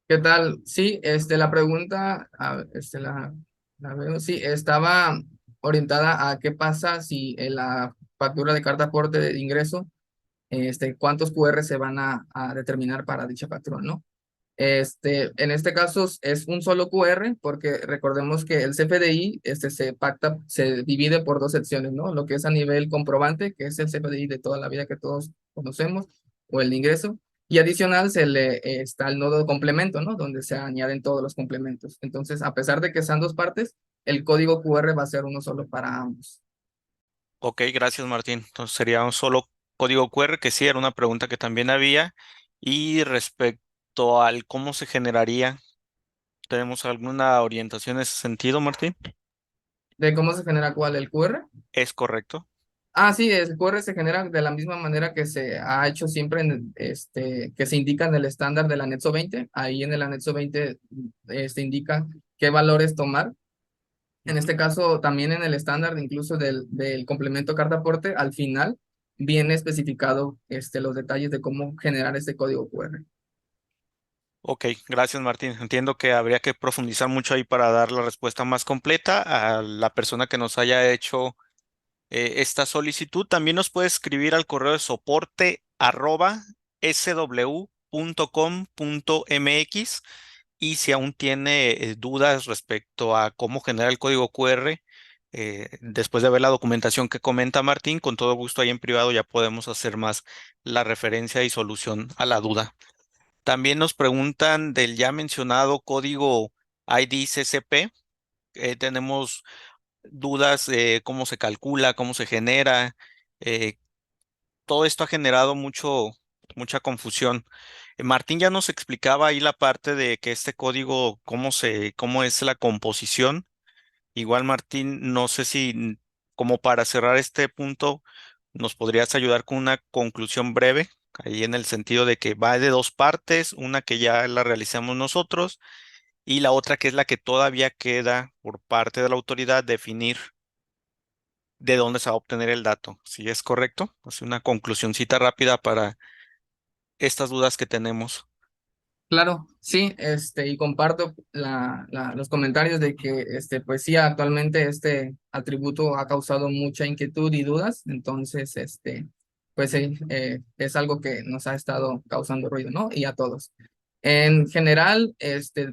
¿Qué tal? Sí, la pregunta, la veo, sí, estaba orientada a qué pasa si en la factura de carta aporte de ingreso, cuántos QR se van a determinar para dicha factura, ¿no? En este caso es un solo QR porque recordemos que el CFDI se pacta, se divide por dos secciones, ¿no? Lo que es a nivel comprobante, que es el CFDI de toda la vida que todos conocemos, o el de ingreso, y adicional está el nodo de complemento, ¿no? Donde se añaden todos los complementos. Entonces, a pesar de que sean dos partes, el código QR va a ser uno solo para ambos. Ok, gracias Martín. Entonces sería un solo código QR, que sí era una pregunta que también había. Y respecto al cómo se generaría, ¿tenemos alguna orientación en ese sentido, Martín? ¿De cómo se genera cuál? ¿El QR? ¿Es correcto? Ah, sí, el QR se genera de la misma manera que se ha hecho siempre que se indica en el estándar del anexo 20. Ahí en el anexo 20 indica qué valores tomar. En este caso, también en el estándar, incluso del complemento carta aporte, al final viene especificado los detalles de cómo generar este código QR. Ok, gracias Martín. Entiendo que habría que profundizar mucho ahí para dar la respuesta más completa a la persona que nos haya hecho esta solicitud. También nos puede escribir al correo de soporte @sw.com.mx, y si aún tiene dudas respecto a cómo generar el código QR, después de ver la documentación que comenta Martín, con todo gusto ahí en privado ya podemos hacer más la referencia y solución a la duda. También nos preguntan del ya mencionado código ID CCP. Tenemos dudas de cómo se calcula, cómo se genera. eh, Todo esto ha generado mucha confusión. Martín ya nos explicaba ahí la parte de que este código, cómo es la composición. Igual, Martín, no sé si como para cerrar este punto, nos podrías ayudar con una conclusión breve, ahí en el sentido de que va de dos partes, una que ya la realizamos nosotros y la otra que es la que todavía queda por parte de la autoridad definir de dónde se va a obtener el dato. ¿Si es correcto? Así una conclusioncita rápida para estas dudas que tenemos. Claro, sí, y comparto los comentarios de que, pues sí, actualmente este atributo ha causado mucha inquietud y dudas, entonces, pues sí, es algo que nos ha estado causando ruido, ¿no? Y a todos. En general,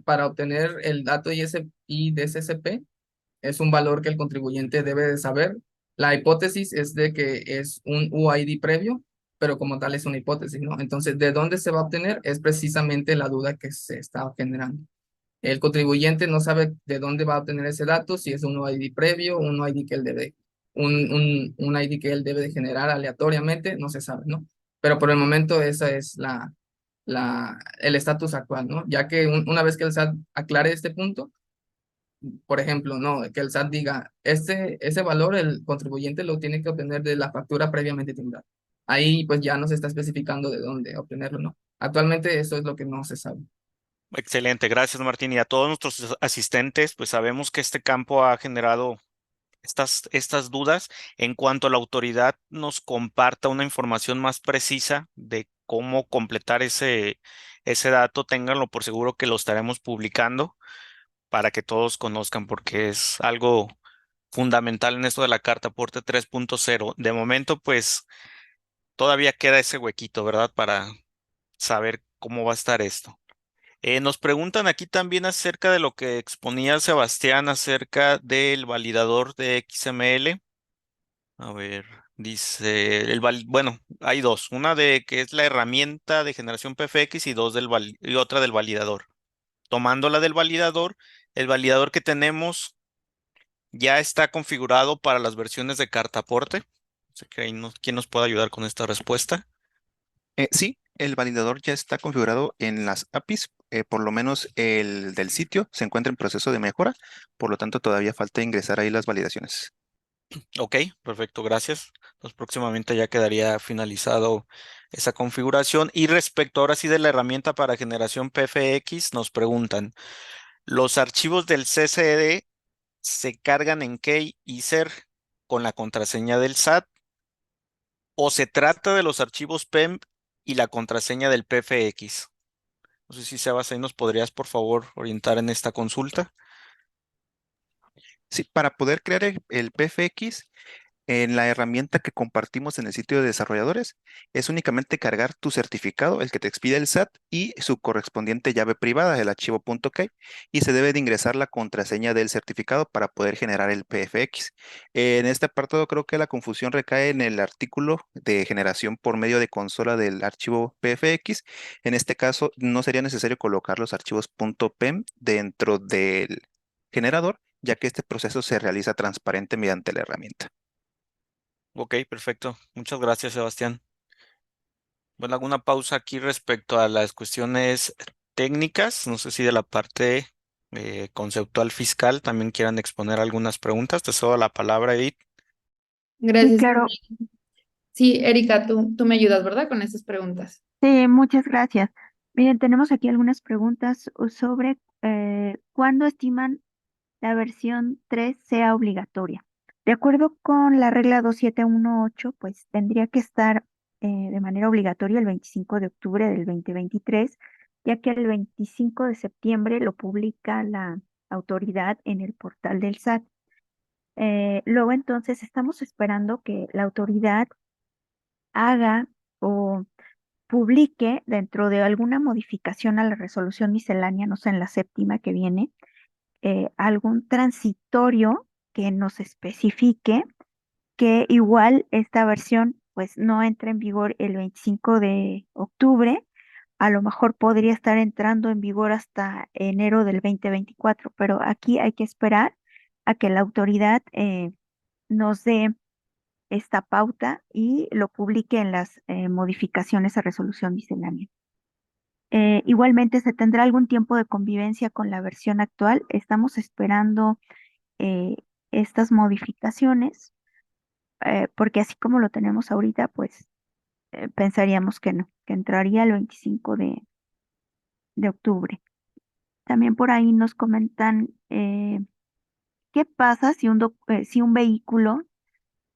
para obtener el dato IDSSP, es un valor que el contribuyente debe de saber. La hipótesis es de que es un UID previo, pero como tal es una hipótesis, ¿no? Entonces, ¿de dónde se va a obtener? Es precisamente la duda que se está generando. El contribuyente no sabe de dónde va a obtener ese dato, si es un UID previo, un UID que él debe, un ID que él debe de generar aleatoriamente, no se sabe, ¿no? Pero por el momento esa es el estatus actual, ¿no? Ya que una vez que el SAT aclare este punto, por ejemplo, no, que el SAT diga, ese valor el contribuyente lo tiene que obtener de la factura previamente timbrada. Ahí pues ya no se está especificando de dónde obtenerlo, ¿no? Actualmente eso es lo que no se sabe. Excelente, gracias Martín. Y a todos nuestros asistentes, pues sabemos que este campo ha generado estas dudas. En cuanto la autoridad nos comparta una información más precisa de cómo completar ese dato, ténganlo por seguro que lo estaremos publicando para que todos conozcan, porque es algo fundamental en esto de la carta aporte 3.0. De momento, pues todavía queda ese huequito, ¿verdad? Para saber cómo va a estar esto. Nos preguntan aquí también acerca de lo que exponía Sebastián acerca del validador de XML. A ver, dice, bueno, hay dos, una de que es la herramienta de generación PFX y y otra del validador. Tomando la del validador, el validador que tenemos ya está configurado para las versiones de carta aporte. sé que ¿quién nos puede ayudar con esta respuesta? Sí, el validador ya está configurado en las APIs, por lo menos el del sitio se encuentra en proceso de mejora, por lo tanto todavía falta ingresar ahí las validaciones. Ok, perfecto, gracias. Entonces próximamente ya quedaría finalizado esa configuración. Y respecto ahora sí de la herramienta para generación PFX, nos preguntan, ¿los archivos del CCD se cargan en key y ser con la contraseña del SAT o se trata de los archivos PEM y la contraseña del PFX? No sé si Sebas ahí nos podrías por favor orientar en esta consulta. Sí, para poder crear el PFX, en la herramienta que compartimos en el sitio de desarrolladores, es únicamente cargar tu certificado, el que te expide el SAT, y su correspondiente llave privada, el archivo .key, y se debe de ingresar la contraseña del certificado para poder generar el PFX. En este apartado creo que la confusión recae en el artículo de generación por medio de consola del archivo PFX. En este caso, no sería necesario colocar los archivos .pem dentro del generador, ya que este proceso se realiza transparente mediante la herramienta. Ok, perfecto. Muchas gracias, Sebastián. Bueno, alguna pausa aquí respecto a las cuestiones técnicas. No sé si de la parte conceptual fiscal también quieran exponer algunas preguntas. Te cedo la palabra, Edith. Sí, Gracias. claro. Sí, Erika, tú me ayudas, ¿verdad? Con estas preguntas. Sí, muchas gracias. Miren, tenemos aquí algunas preguntas sobre cuándo estiman la versión 3 sea obligatoria. De acuerdo con la regla 2718, pues tendría que estar de manera obligatoria el 25 de octubre del 2023, ya que el 25 de septiembre lo publica la autoridad en el portal del SAT. Luego entonces estamos esperando que la autoridad haga o publique dentro de alguna modificación a la resolución miscelánea, no sé, en la séptima que viene, algún transitorio que nos especifique que igual esta versión pues no entra en vigor el 25 de octubre, a lo mejor podría estar entrando en vigor hasta enero del 2024, pero aquí hay que esperar a que la autoridad nos dé esta pauta y lo publique en las modificaciones a resolución miscelánea. Igualmente se tendrá algún tiempo de convivencia con la versión actual. Estamos esperando eh, estas modificaciones, porque así como lo tenemos ahorita, pues pensaríamos que no, que entraría el 25 de octubre. También por ahí nos comentan qué pasa si un vehículo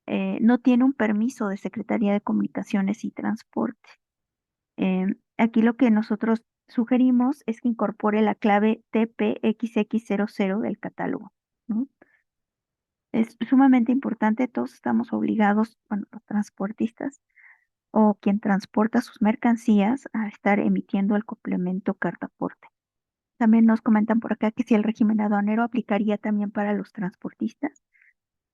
no tiene un permiso de Secretaría de Comunicaciones y Transporte. Aquí lo que nosotros sugerimos es que incorpore la clave TPXX00 del catálogo, ¿no? Es sumamente importante, todos estamos obligados, bueno, los transportistas o quien transporta sus mercancías a estar emitiendo el complemento cartaporte. También nos comentan por acá que si el régimen aduanero aplicaría también para los transportistas.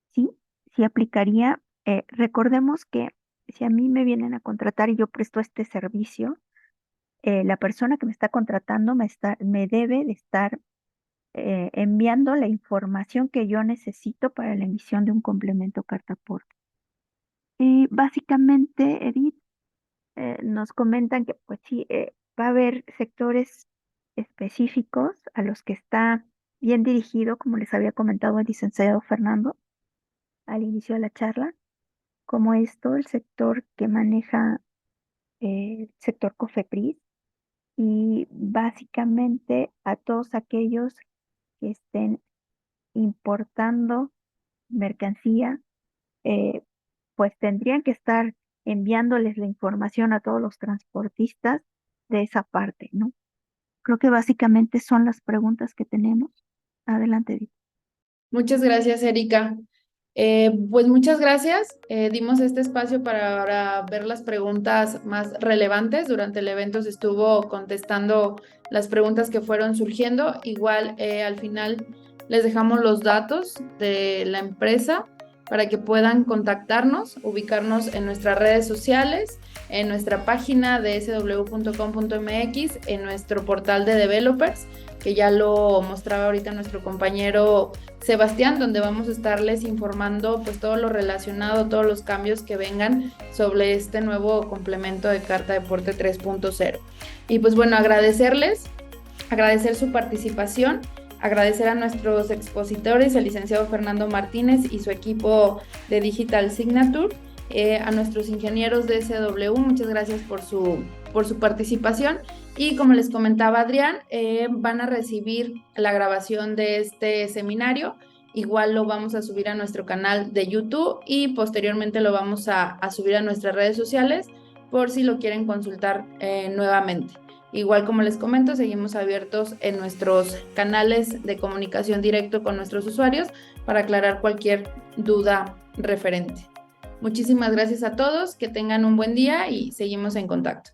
Sí, sí aplicaría. Recordemos que si a mí me vienen a contratar y yo presto este servicio, la persona que me está contratando me debe de estar enviando la información que yo necesito para la emisión de un complemento cartaporte. Y básicamente, Edith, nos comentan que pues sí, va a haber sectores específicos a los que está bien dirigido, como les había comentado el licenciado Fernando al inicio de la charla, como esto, el sector que maneja el sector COFEPRIS, y básicamente a todos aquellos que estén importando mercancía, eh, pues tendrían que estar enviándoles la información a todos los transportistas de esa parte, ¿no? Creo que básicamente son las preguntas que tenemos. Adelante, Edith. Muchas gracias, Erika. Pues muchas gracias. Dimos este espacio para ver las preguntas más relevantes. Durante el evento se estuvo contestando las preguntas que fueron surgiendo. Igual al final les dejamos los datos de la empresa para que puedan contactarnos, ubicarnos en nuestras redes sociales, en nuestra página de sw.com.mx, en nuestro portal de developers, que ya lo mostraba ahorita nuestro compañero Sebastián, donde vamos a estarles informando pues todo lo relacionado, todos los cambios que vengan sobre este nuevo complemento de Carta Deporte 3.0. Y pues bueno, agradecer su participación, agradecer a nuestros expositores, el licenciado Fernando Martínez y su equipo de Digital Signature, a nuestros ingenieros de SW, muchas gracias por su participación. Y como les comentaba Adrián, van a recibir la grabación de este seminario. Igual lo vamos a subir a nuestro canal de YouTube y posteriormente lo vamos a subir a nuestras redes sociales por si lo quieren consultar nuevamente. Igual como les comento, seguimos abiertos en nuestros canales de comunicación directo con nuestros usuarios para aclarar cualquier duda referente. Muchísimas gracias a todos, que tengan un buen día y seguimos en contacto.